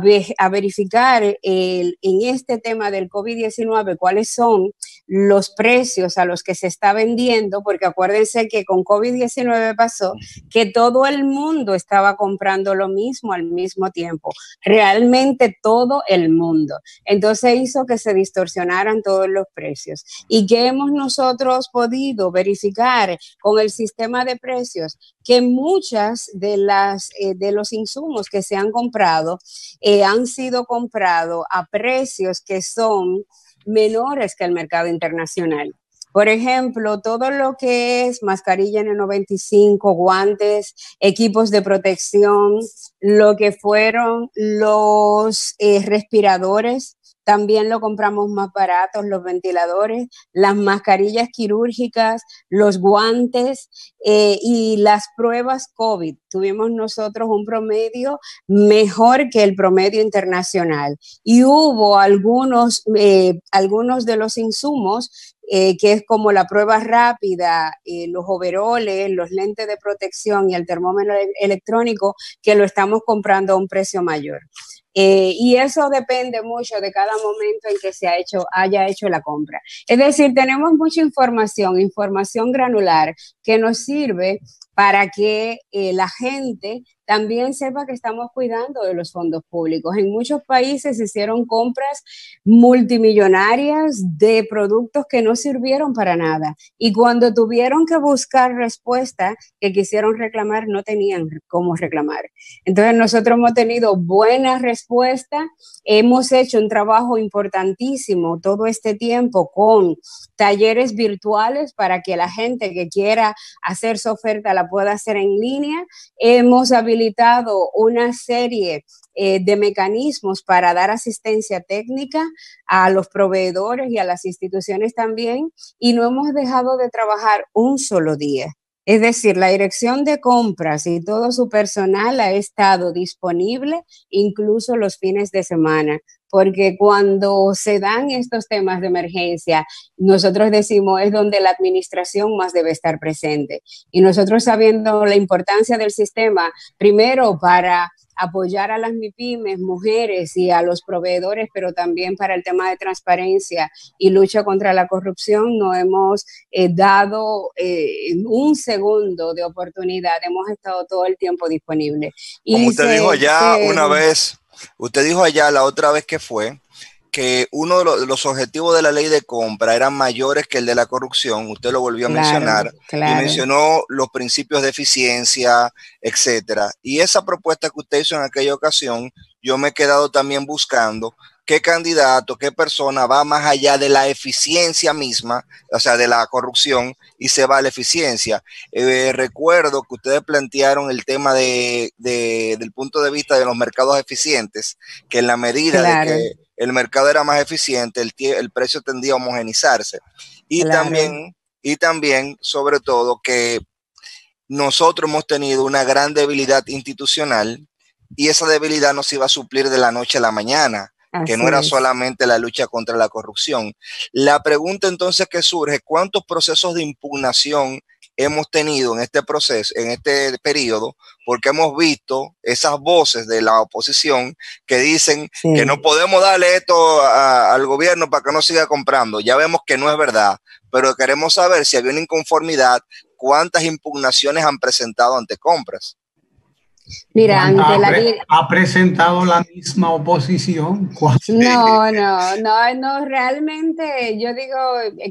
verificar en este tema del COVID-19 cuáles son los precios a los que se está vendiendo, porque acuérdense que con COVID-19 pasó que todo el mundo estaba comprando lo mismo al mismo tiempo, realmente todo el mundo. Entonces hizo que se distorsionaran todos los precios. ¿Y qué hemos nosotros podido verificar con el sistema de precios? Que muchas de los insumos que se han comprado han sido comprados a precios que son menores que el mercado internacional. Por ejemplo, todo lo que es mascarilla N95, guantes, equipos de protección, lo que fueron los respiradores, también lo compramos más baratos, los ventiladores, las mascarillas quirúrgicas, los guantes y las pruebas COVID. Tuvimos nosotros un promedio mejor que el promedio internacional. Y hubo algunos de los insumos que es como la prueba rápida, los overoles, los lentes de protección y el termómetro electrónico, que lo estamos comprando a un precio mayor. y eso depende mucho de cada momento en que haya hecho la compra. Es decir, tenemos mucha información granular que nos sirve para que la gente también sepa que estamos cuidando de los fondos públicos. En muchos países se hicieron compras multimillonarias de productos que no sirvieron para nada. Y cuando tuvieron que buscar respuesta que quisieron reclamar, no tenían cómo reclamar. Entonces nosotros hemos tenido buena respuesta. Hemos hecho un trabajo importantísimo todo este tiempo con talleres virtuales para que la gente que quiera hacer su oferta la pueda hacer en línea. Hemos habilitado una serie de mecanismos para dar asistencia técnica a los proveedores y a las instituciones también, y no hemos dejado de trabajar un solo día. Es decir, la dirección de compras y todo su personal ha estado disponible incluso los fines de semana, porque cuando se dan estos temas de emergencia, nosotros decimos es donde la administración más debe estar presente. Y nosotros sabiendo la importancia del sistema, primero para apoyar a las MIPYMES, mujeres y a los proveedores, pero también para el tema de transparencia y lucha contra la corrupción, no hemos dado un segundo de oportunidad, hemos estado todo el tiempo disponibles. Como usted dijo allá una vez, usted dijo allá la otra vez que fue, que uno de los objetivos de la ley de compra eran mayores que el de la corrupción. Usted lo volvió a mencionar y mencionó los principios de eficiencia, etcétera. Y esa propuesta que usted hizo en aquella ocasión, yo me he quedado también buscando qué candidato, qué persona va más allá de la eficiencia misma, o sea, de la corrupción, y se va a la eficiencia. Recuerdo que ustedes plantearon el tema del punto de vista de los mercados eficientes, que en la medida de que el mercado era más eficiente, el precio tendía a homogenizarse. Y también, sobre todo, que nosotros hemos tenido una gran debilidad institucional y esa debilidad nos iba a suplir de la noche a la mañana, que no era solamente la lucha contra la corrupción. La pregunta entonces que surge, ¿cuántos procesos de impugnación hemos tenido en este proceso, en este periodo? Porque hemos visto esas voces de la oposición que dicen que no podemos darle esto al gobierno para que no siga comprando. Ya vemos que no es verdad, pero queremos saber si había una inconformidad, cuántas impugnaciones han presentado ante compras. Mira, ha presentado la misma oposición. No, realmente yo digo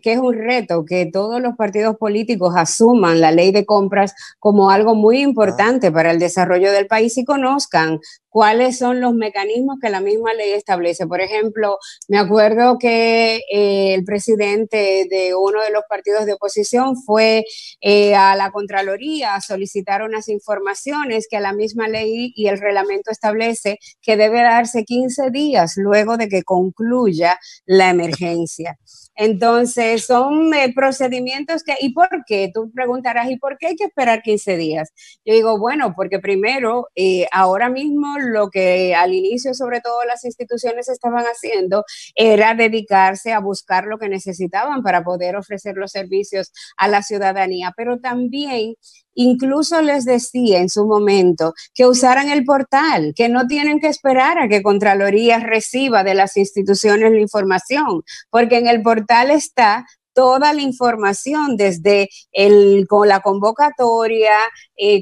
que es un reto que todos los partidos políticos asuman la ley de compras como algo muy importante para el desarrollo del país y conozcan cuáles son los mecanismos que la misma ley establece. Por ejemplo, me acuerdo que el presidente de uno de los partidos de oposición fue a la Contraloría a solicitar unas informaciones que la misma ley y el reglamento establece que debe darse 15 días luego de que concluya la emergencia. Entonces, son procedimientos que, ¿y por qué? Tú preguntarás, ¿y por qué hay que esperar 15 días? Yo digo, bueno, porque primero, ahora mismo lo que al inicio, sobre todo las instituciones estaban haciendo, era dedicarse a buscar lo que necesitaban para poder ofrecer los servicios a la ciudadanía, pero también incluso les decía en su momento que usaran el portal, que no tienen que esperar a que Contraloría reciba de las instituciones la información, porque en el portal está toda la información desde con la convocatoria,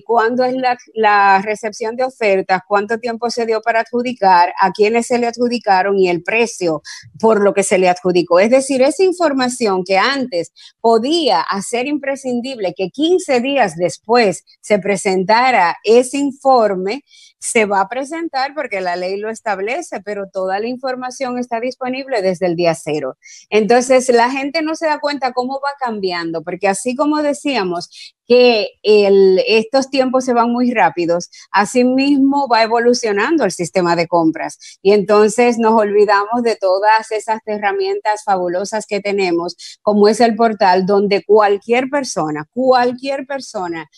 cuándo es la recepción de ofertas, cuánto tiempo se dio para adjudicar, a quiénes se le adjudicaron y el precio por lo que se le adjudicó. Es decir, esa información que antes podía hacer imprescindible que 15 días después se presentara ese informe, se va a presentar porque la ley lo establece, pero toda la información está disponible desde el día cero. Entonces, la gente no se da cuenta cómo va cambiando, porque así como decíamos que estos tiempos se van muy rápidos, asimismo va evolucionando el sistema de compras y entonces nos olvidamos de todas esas herramientas fabulosas que tenemos, como es el portal, donde cualquier persona,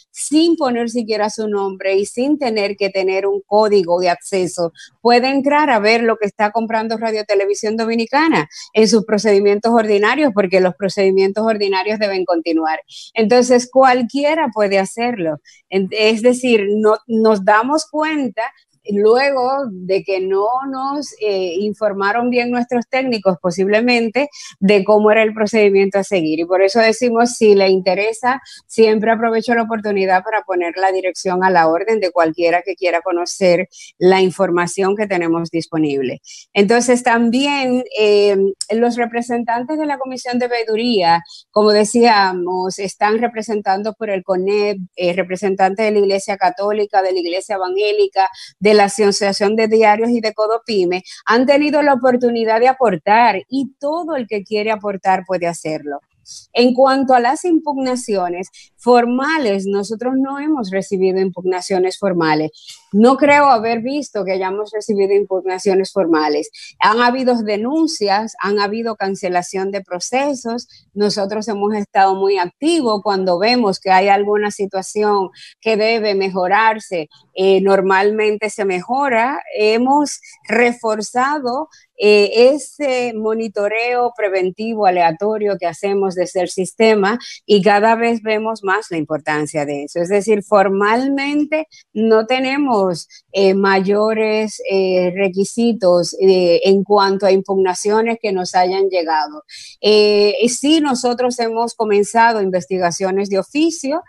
sin poner siquiera su nombre y sin tener que tener un código de acceso, puede entrar a ver lo que está comprando Radio Televisión Dominicana en sus procedimientos ordinarios, porque los procedimientos ordinarios deben continuar. Entonces, cualquiera puede hacerlo. Es decir, no, nos damos cuenta luego de que no nos informaron bien nuestros técnicos posiblemente de cómo era el procedimiento a seguir. Y por eso decimos, si le interesa, siempre aprovecho la oportunidad para poner la dirección a la orden de cualquiera que quiera conocer la información que tenemos disponible. Entonces también los representantes de la Comisión de Veeduría, como decíamos, están representados por el CONEP, representantes de la Iglesia Católica, de la Iglesia Evangélica, de la Asociación de Diarios y de Codopime, han tenido la oportunidad de aportar y todo el que quiere aportar puede hacerlo. En cuanto a las impugnaciones formales, nosotros no hemos recibido impugnaciones formales. No creo haber visto que hayamos recibido impugnaciones formales. Han habido denuncias, han habido cancelación de procesos. Nosotros hemos estado muy activos cuando vemos que hay alguna situación que debe mejorarse. Normalmente se mejora. Hemos reforzado ese monitoreo preventivo aleatorio que hacemos desde el sistema y cada vez vemos más la importancia de eso. Es decir, formalmente no tenemos mayores requisitos en cuanto a impugnaciones que nos hayan llegado. Sí, nosotros hemos comenzado investigaciones de oficio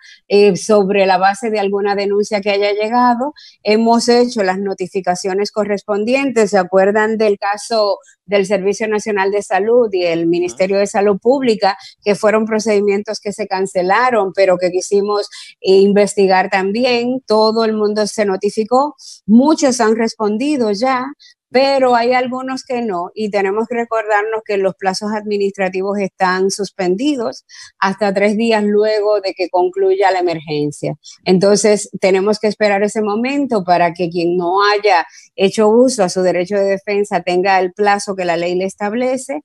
sobre la base de alguna denuncia que haya llegado. Hemos hecho las notificaciones correspondientes. ¿Se acuerdan del caso del Servicio Nacional de Salud y el Ministerio de Salud Pública, que fueron procedimientos que se cancelaron, pero que quisimos investigar también? Todo el mundo se notificó, muchos han respondido ya, pero hay algunos que no, y tenemos que recordarnos que los plazos administrativos están suspendidos hasta 3 días luego de que concluya la emergencia. Entonces, tenemos que esperar ese momento para que quien no haya hecho uso a su derecho de defensa tenga el plazo que la ley le establece,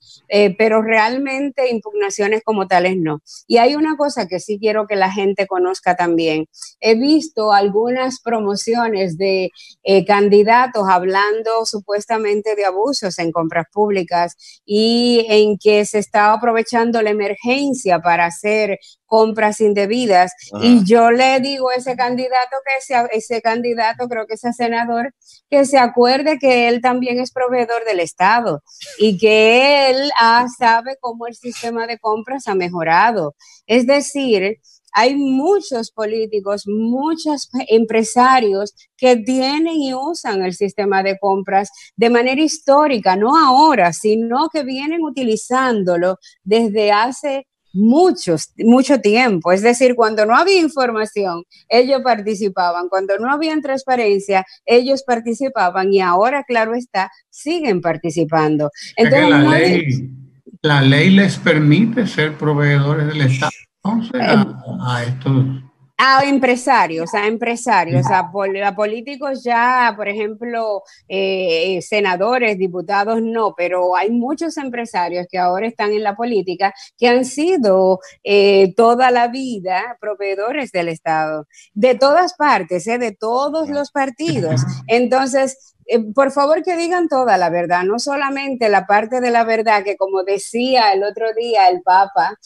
pero realmente impugnaciones como tales no. Y hay una cosa que sí quiero que la gente conozca también. He visto algunas promociones de candidatos hablando supuestamente de abusos en compras públicas y en que se está aprovechando la emergencia para hacer compras indebidas. Y yo le digo a ese candidato, creo que ese senador, que se acuerde que él también es proveedor del Estado y que él sabe cómo el sistema de compras ha mejorado. Es decir, hay muchos políticos, muchos empresarios que tienen y usan el sistema de compras de manera histórica, no ahora, sino que vienen utilizándolo desde hace mucho tiempo. Es decir, cuando no había información, ellos participaban. Cuando no había transparencia, ellos participaban y ahora, claro está, siguen participando. Entonces, la ley les permite ser proveedores del Estado. Entonces, a estos... A empresarios, a políticos ya, por ejemplo, senadores, diputados, no, pero hay muchos empresarios que ahora están en la política que han sido toda la vida proveedores del Estado, de todas partes, de todos los partidos. Entonces, por favor que digan toda la verdad, no solamente la parte de la verdad que, como decía el otro día el Papa,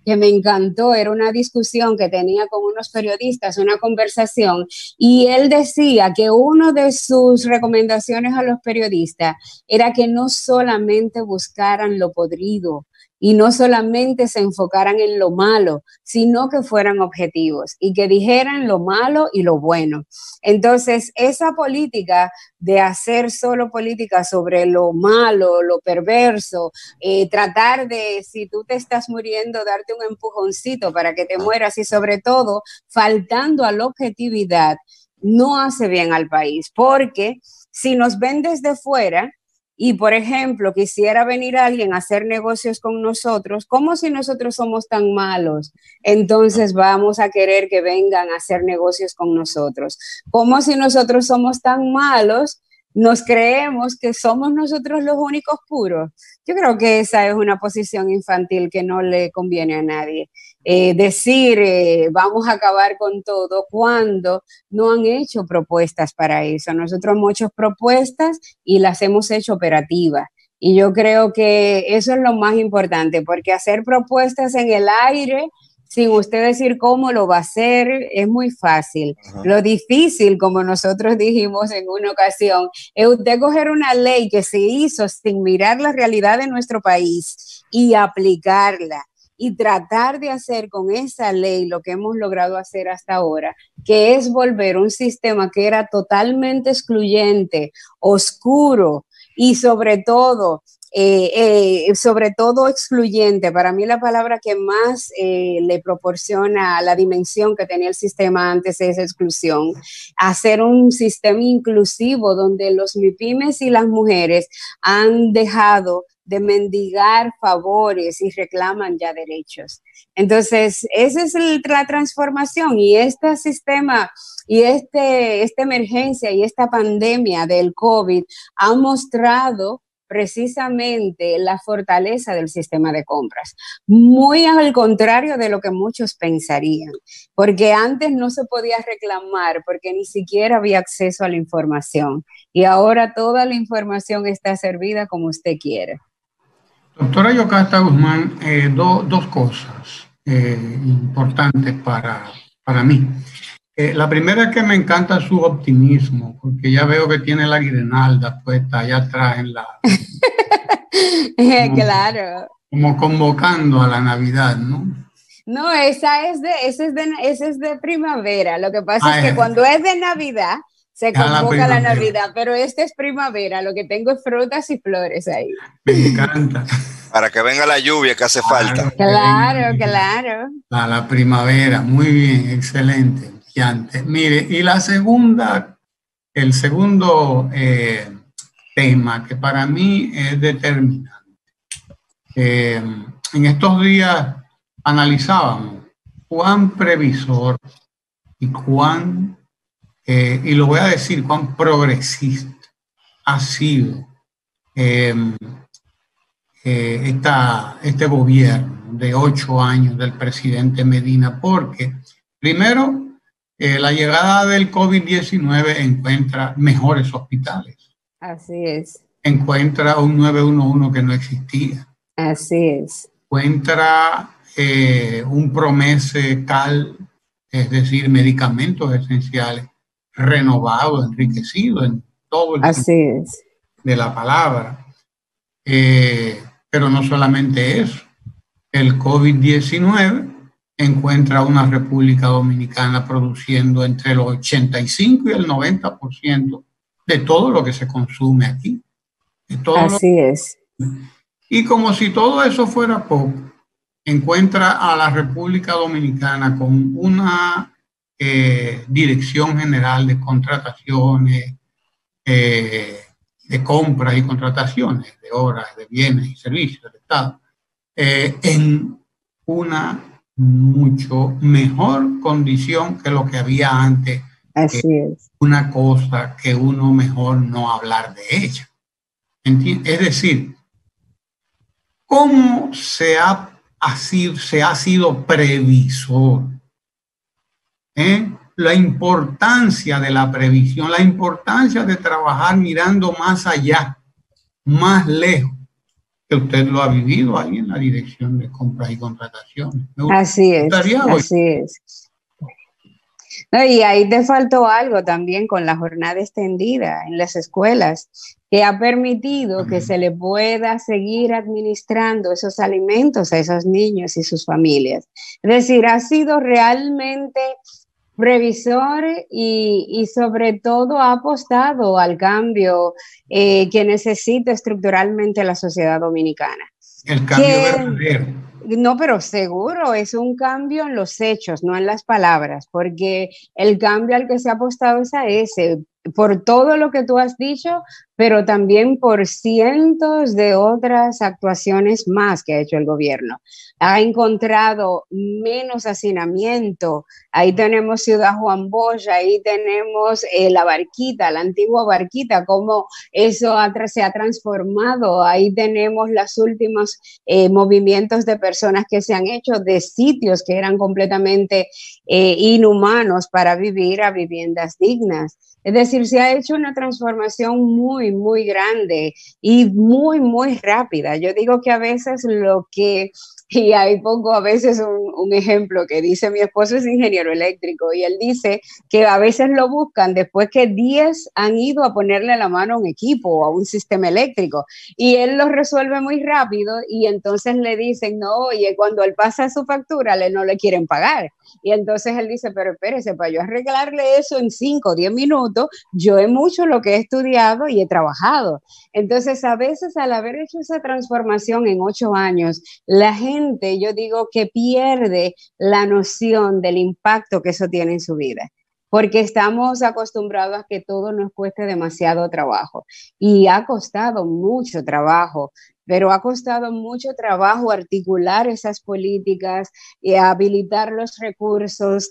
que me encantó, era una discusión que tenía con unos periodistas, una conversación, y él decía que una de sus recomendaciones a los periodistas era que no solamente buscaran lo podrido y no solamente se enfocaran en lo malo, sino que fueran objetivos y que dijeran lo malo y lo bueno. Entonces, esa política de hacer solo política sobre lo malo, lo perverso, tratar de, si tú te estás muriendo, darte un empujoncito para que te mueras y sobre todo faltando a la objetividad, no hace bien al país, porque si nos ven desde fuera y, por ejemplo, quisiera venir alguien a hacer negocios con nosotros, como si nosotros somos tan malos, entonces vamos a querer que vengan a hacer negocios con nosotros. Como si nosotros somos tan malos, nos creemos que somos nosotros los únicos puros. Yo creo que esa es una posición infantil que no le conviene a nadie. Decir vamos a acabar con todo cuando no han hecho propuestas para eso. Nosotros hemos hecho propuestas y las hemos hecho operativas. Y yo creo que eso es lo más importante, porque hacer propuestas en el aire sin usted decir cómo lo va a hacer, es muy fácil. Lo difícil, como nosotros dijimos en una ocasión, es usted coger una ley que se hizo sin mirar la realidad de nuestro país y aplicarla y tratar de hacer con esa ley lo que hemos logrado hacer hasta ahora, que es volver un sistema que era totalmente excluyente, oscuro y sobre todo excluyente. Para mí la palabra que más le proporciona la dimensión que tenía el sistema antes es exclusión. Hacer un sistema inclusivo donde los MIPYMES y las mujeres han dejado de mendigar favores y reclaman ya derechos. Entonces, esa es la transformación, y este sistema y esta emergencia y esta pandemia del COVID han mostrado precisamente la fortaleza del sistema de compras, muy al contrario de lo que muchos pensarían, porque antes no se podía reclamar porque ni siquiera había acceso a la información, y ahora toda la información está servida como usted quiere. Doctora Yocasta Guzmán, dos cosas importantes para mí. La primera es que me encanta su optimismo, porque ya veo que tiene la guirnalda puesta allá atrás en la... Claro. Como convocando a la Navidad, ¿no? No, esa es de primavera. Lo que pasa es que cuando es de Navidad, se convoca la Navidad, pero esta es primavera. Lo que tengo es frutas y flores ahí. Me encanta. Para que venga la lluvia que hace falta. Claro, claro. A la primavera, muy bien, excelente. Mire, y el segundo tema que para mí es determinante. En estos días analizábamos cuán previsor y y lo voy a decir, cuán progresista ha sido este gobierno de 8 años del presidente Medina, porque primero, la llegada del COVID-19 encuentra mejores hospitales. Así es. Encuentra un 911 que no existía. Así es. Encuentra un Promese Cal, es decir, medicamentos esenciales, renovado, enriquecido en todo el sentido de la palabra. Pero no solamente eso. El COVID-19 encuentra una República Dominicana produciendo entre los 85 y el 90% de todo lo que se consume aquí. Así es. Y como si todo eso fuera poco, encuentra a la República Dominicana con una Dirección General de Contrataciones, de compras y contrataciones de obras, de bienes y servicios del Estado, en una mucho mejor condición que lo que había antes. Así es. Una cosa que uno mejor no hablar de ella. Es decir, ¿cómo se ha sido previsor? La importancia de la previsión, la importancia de trabajar mirando más allá, más lejos, que usted lo ha vivido ahí en la Dirección de Compras y Contrataciones. Así es, así es. No, y ahí te faltó algo también con la jornada extendida en las escuelas, que ha permitido que se le pueda seguir administrando esos alimentos a esos niños y sus familias. Es decir, ha sido realmente previsor y sobre todo ha apostado al cambio que necesita estructuralmente la sociedad dominicana. El cambio verdadero. No, pero seguro es un cambio en los hechos, no en las palabras, porque el cambio al que se ha apostado es a ese, por todo lo que tú has dicho, pero también por cientos de otras actuaciones más que ha hecho el gobierno. Ha encontrado menos hacinamiento. Ahí tenemos Ciudad Juan Bosch, ahí tenemos la Barquita, la antigua Barquita, cómo eso se ha transformado. Ahí tenemos los últimos movimientos de personas que se han hecho de sitios que eran completamente inhumanos para vivir a viviendas dignas. Es decir, se ha hecho una transformación muy, muy grande y muy, muy rápida. Yo digo que a veces lo que Y ahí pongo a veces un ejemplo que dice, mi esposo es ingeniero eléctrico y él dice que a veces lo buscan después que 10 han ido a ponerle la mano a un equipo o a un sistema eléctrico y él lo resuelve muy rápido y entonces le dicen, no, oye, cuando él pasa su factura, no le quieren pagar. Y entonces él dice, pero espérese, para yo arreglarle eso en 5 o 10 minutos, yo he mucho lo que he estudiado y he trabajado. Entonces, a veces al haber hecho esa transformación en 8 años, la gente, yo digo que pierde la noción del impacto que eso tiene en su vida, porque estamos acostumbrados a que todo nos cueste demasiado trabajo y ha costado mucho trabajo, pero ha costado mucho trabajo articular esas políticas, habilitar los recursos,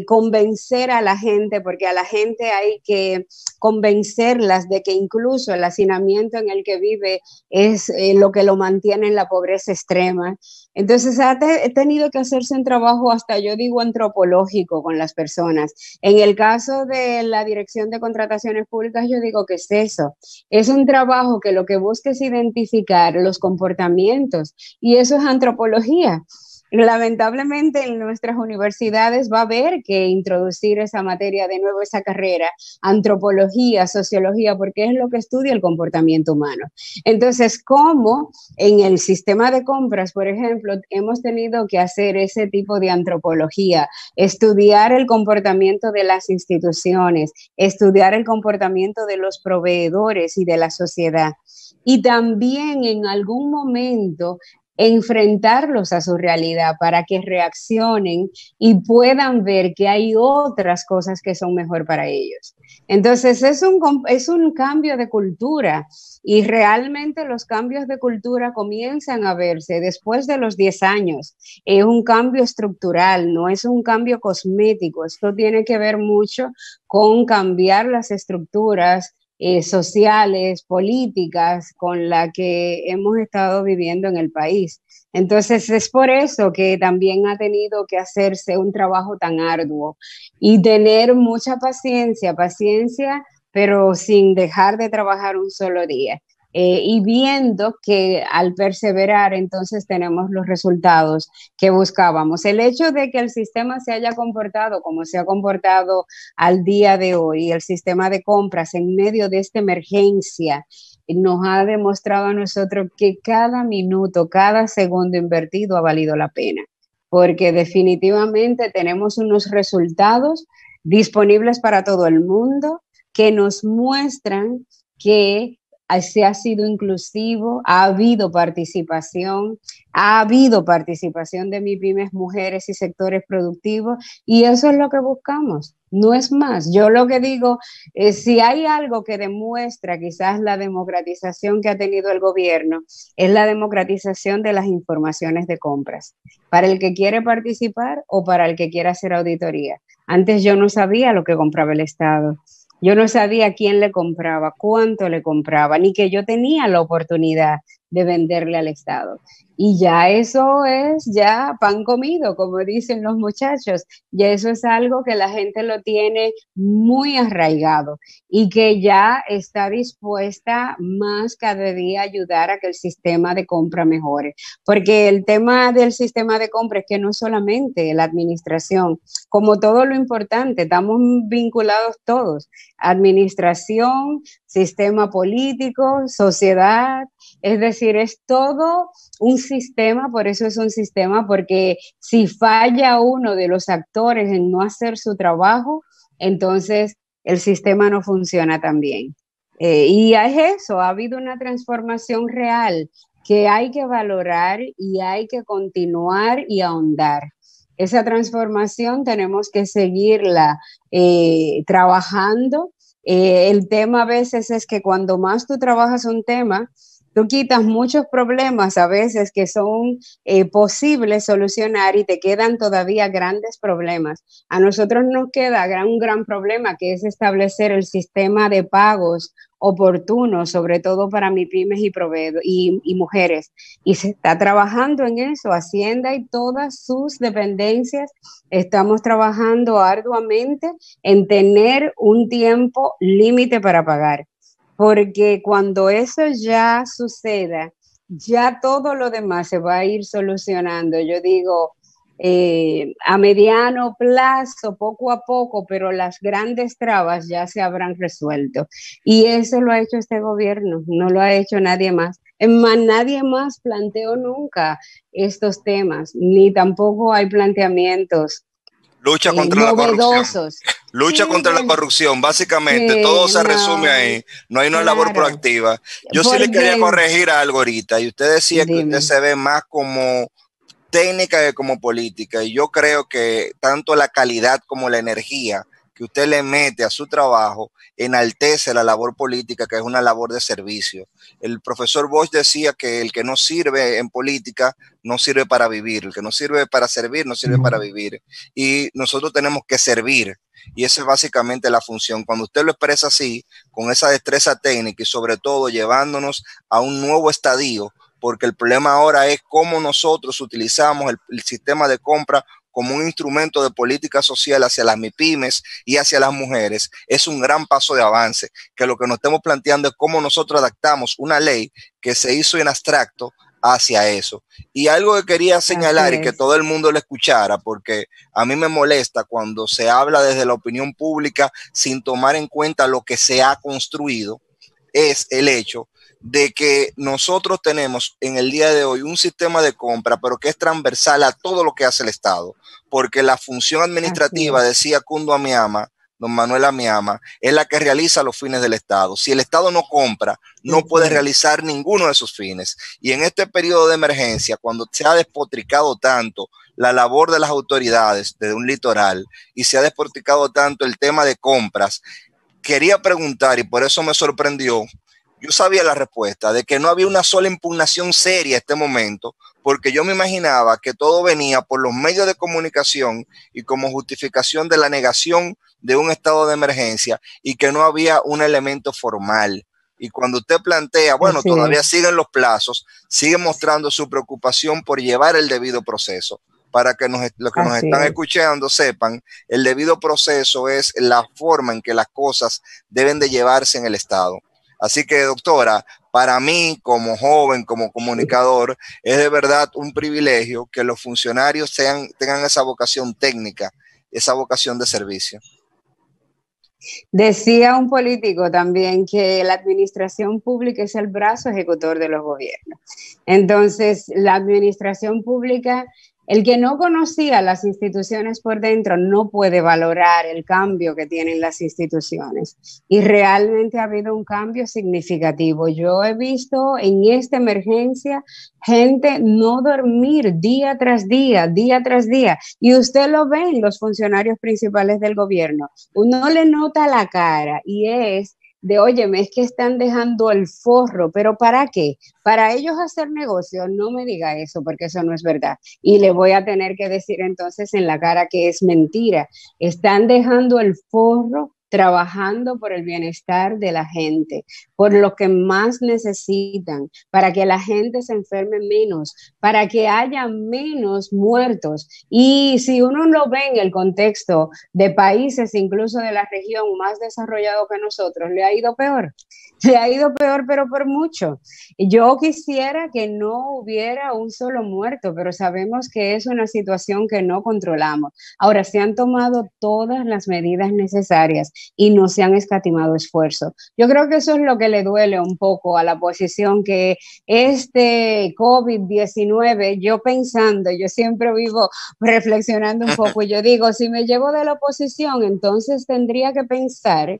convencer a la gente, porque a la gente hay que convencerlas de que incluso el hacinamiento en el que vive es lo que lo mantiene en la pobreza extrema. Entonces he tenido que hacerse un trabajo hasta yo digo antropológico con las personas. En el caso de la Dirección de Contrataciones Públicas yo digo que es eso, es un trabajo que lo que busca es identificar los comportamientos y eso es antropología. Lamentablemente en nuestras universidades va a haber que introducir esa materia de nuevo, esa carrera, antropología, sociología, porque es lo que estudia el comportamiento humano. Entonces, ¿cómo en el sistema de compras, por ejemplo, hemos tenido que hacer ese tipo de antropología, estudiar el comportamiento de las instituciones, estudiar el comportamiento de los proveedores y de la sociedad? Y también en algún momento enfrentarlos a su realidad para que reaccionen y puedan ver que hay otras cosas que son mejor para ellos. Entonces es un cambio de cultura y realmente los cambios de cultura comienzan a verse después de los 10 años. Es un cambio estructural, no es un cambio cosmético. Esto tiene que ver mucho con cambiar las estructuras sociales, políticas con la que hemos estado viviendo en el país. Entonces es por eso que también ha tenido que hacerse un trabajo tan arduo y tener mucha paciencia, pero sin dejar de trabajar un solo día. Y viendo que al perseverar entonces tenemos los resultados que buscábamos. El hecho de que el sistema se haya comportado como se ha comportado al día de hoy, el sistema de compras en medio de esta emergencia, nos ha demostrado a nosotros que cada minuto, cada segundo invertido ha valido la pena, porque definitivamente tenemos unos resultados disponibles para todo el mundo que nos muestran que se ha sido inclusivo, ha habido participación de MIPYMES, mujeres y sectores productivos, y eso es lo que buscamos, no es más. Yo lo que digo es, si hay algo que demuestra quizás la democratización que ha tenido el gobierno, es la democratización de las informaciones de compras, para el que quiere participar o para el que quiera hacer auditoría. Antes yo no sabía lo que compraba el Estado. Yo no sabía quién le compraba, cuánto le compraba, ni que yo tenía la oportunidad de venderle al Estado. Y ya eso es ya pan comido, como dicen los muchachos. Ya eso es algo que la gente lo tiene muy arraigado y que ya está dispuesta más cada día a ayudar a que el sistema de compra mejore. Porque el tema del sistema de compra es que no solamente la administración, como todo lo importante, estamos vinculados todos. Administración, sistema político, sociedad, es decir, es todo un sistema, por eso es un sistema, porque si falla uno de los actores en no hacer su trabajo, entonces el sistema no funciona tan bien. Y es eso, ha habido una transformación real que hay que valorar y hay que continuar y ahondar. Esa transformación tenemos que seguirla trabajando. El tema a veces es que cuando más tú trabajas un tema, tú quitas muchos problemas a veces que son posibles solucionar y te quedan todavía grandes problemas. A nosotros nos queda un gran problema que es establecer el sistema de pagos oportunos, sobre todo para MIPYMES y mujeres. Y se está trabajando en eso. Hacienda y todas sus dependencias estamos trabajando arduamente en tener un tiempo límite para pagar. Porque cuando eso ya suceda ya todo lo demás se va a ir solucionando. Yo digo, a mediano plazo, poco a poco, pero las grandes trabas ya se habrán resuelto. Y eso lo ha hecho este gobierno, no lo ha hecho nadie más. Es más, nadie más planteó nunca estos temas, ni tampoco hay planteamientos Lucha contra la corrupción. novedosos. Lucha Sí, contra la bueno, corrupción, básicamente, sí, todo se resume no, ahí, no hay una labor claro, proactiva. Yo sí le quería porque, corregir algo ahorita, y usted decía que usted dime, se ve más como técnica que como política, y yo creo que tanto la calidad como la energía que usted le mete a su trabajo enaltece la labor política, que es una labor de servicio. El profesor Bosch decía que el que no sirve en política no sirve para vivir, el que no sirve para servir no sirve para vivir, y nosotros tenemos que servir. Y esa es básicamente la función. Cuando usted lo expresa así, con esa destreza técnica y sobre todo llevándonos a un nuevo estadio, porque el problema ahora es cómo nosotros utilizamos el sistema de compra como un instrumento de política social hacia las MIPYMES y hacia las mujeres. Es un gran paso de avance, que lo que nos estamos planteando es cómo nosotros adaptamos una ley que se hizo en abstracto hacia eso. Y algo que quería señalar y que todo el mundo lo escuchara, porque a mí me molesta cuando se habla desde la opinión pública sin tomar en cuenta lo que se ha construido, es el hecho de que nosotros tenemos en el día de hoy un sistema de compra, pero que es transversal a todo lo que hace el Estado, porque la función administrativa, decía Kundo Amiama, don Manuel Amiama, es la que realiza los fines del Estado. Si el Estado no compra, no puede realizar ninguno de sus fines. Y en este periodo de emergencia, cuando se ha despotricado tanto la labor de las autoridades desde un litoral y se ha despotricado tanto el tema de compras, quería preguntar, y por eso me sorprendió, yo sabía la respuesta, de que no había una sola impugnación seria en este momento, porque yo me imaginaba que todo venía por los medios de comunicación y como justificación de la negación de un estado de emergencia y que no había un elemento formal. Y cuando usted plantea, bueno, todavía siguen los plazos, sigue mostrando su preocupación por llevar el debido proceso. Para que los que nos están escuchando sepan, el debido proceso es la forma en que las cosas deben de llevarse en el Estado. Así que, doctora, para mí, como joven, como comunicador, es de verdad un privilegio que los funcionarios tengan esa vocación técnica, esa vocación de servicio. Decía un político también que la administración pública es el brazo ejecutor de los gobiernos. Entonces, la administración pública, el que no conocía las instituciones por dentro no puede valorar el cambio que tienen las instituciones. Y realmente ha habido un cambio significativo. Yo he visto en esta emergencia gente no dormir día tras día, día tras día. Y usted lo ve en los funcionarios principales del gobierno. Uno le nota la cara y es de, óyeme, es que están dejando el forro, pero ¿para qué? Para ellos hacer negocio, no me diga eso, porque eso no es verdad. Y le voy a tener que decir entonces en la cara que es mentira. Están dejando el forro trabajando por el bienestar de la gente, por lo que más necesitan, para que la gente se enferme menos, para que haya menos muertos. Y si uno lo ve en el contexto de países, incluso de la región más desarrollado que nosotros, le ha ido peor. Le ha ido peor, pero por mucho. Yo quisiera que no hubiera un solo muerto, pero sabemos que es una situación que no controlamos. Ahora, se han tomado todas las medidas necesarias y no se han escatimado esfuerzos. Yo creo que eso es lo que le duele un poco a la oposición, que este COVID-19, yo pensando, yo siempre vivo reflexionando un poco, y yo digo, si me llevo de la oposición, entonces tendría que pensar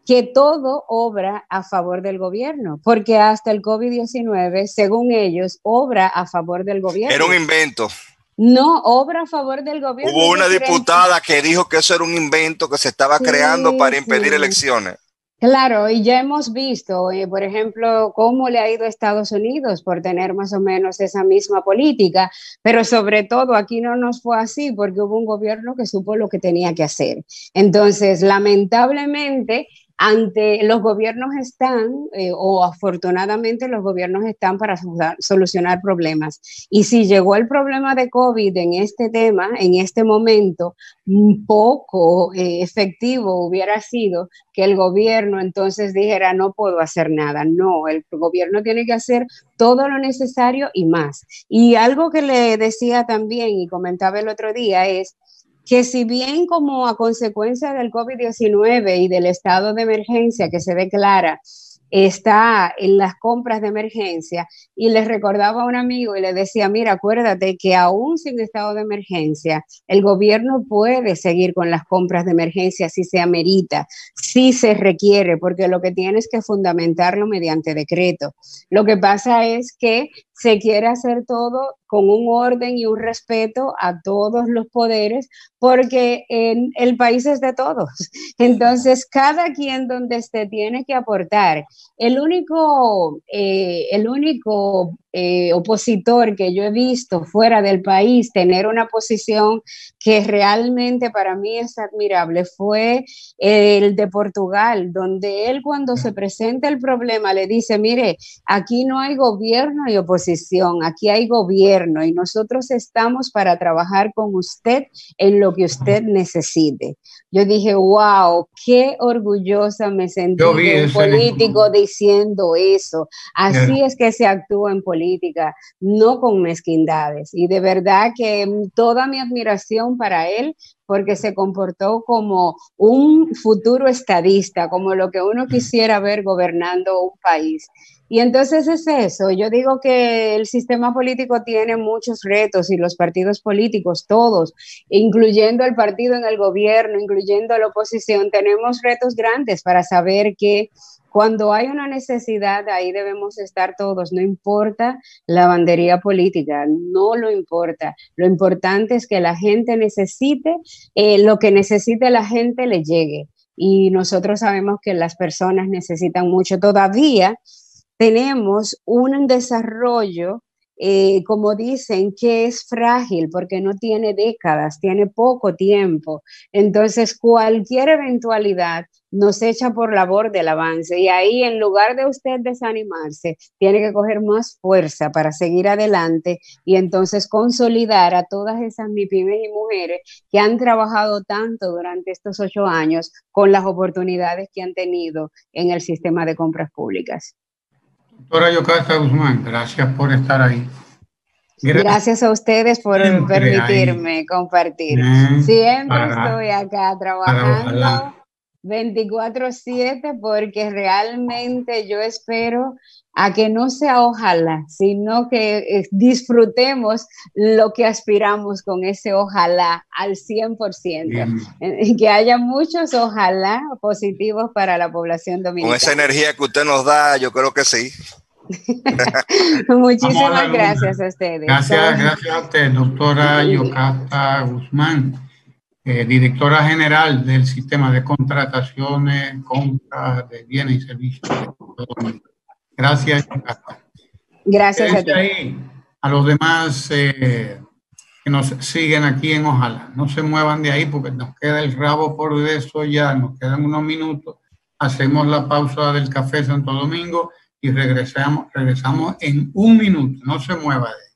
que todo obra a favor del gobierno, porque hasta el COVID-19, según ellos, obra a favor del gobierno. Era un invento. No obra a favor del gobierno. Hubo una diputada que dijo que eso era un invento que se estaba creando para impedir elecciones. Claro, y ya hemos visto, por ejemplo, cómo le ha ido a Estados Unidos por tener más o menos esa misma política, pero sobre todo aquí no nos fue así porque hubo un gobierno que supo lo que tenía que hacer. Entonces, lamentablemente, ante los gobiernos están, o afortunadamente los gobiernos están para solucionar problemas. Y si llegó el problema de COVID en este tema, en este momento, un poco efectivo hubiera sido que el gobierno entonces dijera no puedo hacer nada. No, el gobierno tiene que hacer todo lo necesario y más. Y algo que le decía también y comentaba el otro día es que si bien como a consecuencia del COVID-19 y del estado de emergencia que se declara, está en las compras de emergencia, y les recordaba a un amigo y le decía, mira, acuérdate que aún sin estado de emergencia, el gobierno puede seguir con las compras de emergencia si se amerita, si se requiere, porque lo que tiene es que fundamentarlo mediante decreto. Lo que pasa es que se quiere hacer todo con un orden y un respeto a todos los poderes, porque el país es de todos. Entonces, cada quien donde esté tiene que aportar. El único opositor que yo he visto fuera del país tener una posición que realmente para mí es admirable fue el de Portugal, donde él cuando se presenta el problema le dice, mire, aquí no hay gobierno y oposición, aquí hay gobierno y nosotros estamos para trabajar con usted en lo que usted necesite. Yo dije, wow, qué orgullosa me sentí de un político diciendo eso. Así es que se actúa en política, no con mezquindades. Y de verdad que toda mi admiración para él, porque se comportó como un futuro estadista, como lo que uno quisiera ver gobernando un país. Y entonces es eso, yo digo que el sistema político tiene muchos retos y los partidos políticos, todos, incluyendo el partido en el gobierno, incluyendo la oposición, tenemos retos grandes para saber que cuando hay una necesidad, ahí debemos estar todos, no importa la bandería política, no lo importa. Lo importante es que la gente necesite, lo que necesite la gente le llegue. Y nosotros sabemos que las personas necesitan mucho todavía. Tenemos un desarrollo, como dicen, que es frágil porque no tiene décadas, tiene poco tiempo. Entonces, cualquier eventualidad nos echa por la borda del avance y ahí, en lugar de usted desanimarse, tiene que coger más fuerza para seguir adelante y entonces consolidar a todas esas MIPYMES y mujeres que han trabajado tanto durante estos 8 años con las oportunidades que han tenido en el sistema de compras públicas. Doctora Yocasta Guzmán, gracias por estar ahí. Gracias a ustedes por permitirme compartir. Siempre estoy acá trabajando 24/7 porque realmente yo espero a que no sea ojalá, sino que disfrutemos lo que aspiramos con ese ojalá al 100%. Y que haya muchos ojalá positivos para la población dominicana. Con esa energía que usted nos da, yo creo que sí. Muchísimas gracias a ustedes. Gracias a usted, doctora Yocasta Guzmán, directora general del sistema de contrataciones, compras de bienes y servicios. Gracias, Yocasta. Gracias a ti. A los demás que nos siguen aquí en Ojalá, no se muevan de ahí porque nos queda el rabo por eso ya, nos quedan unos minutos. Hacemos la pausa del Café Santo Domingo y regresamos en un minuto, no se mueva de ahí.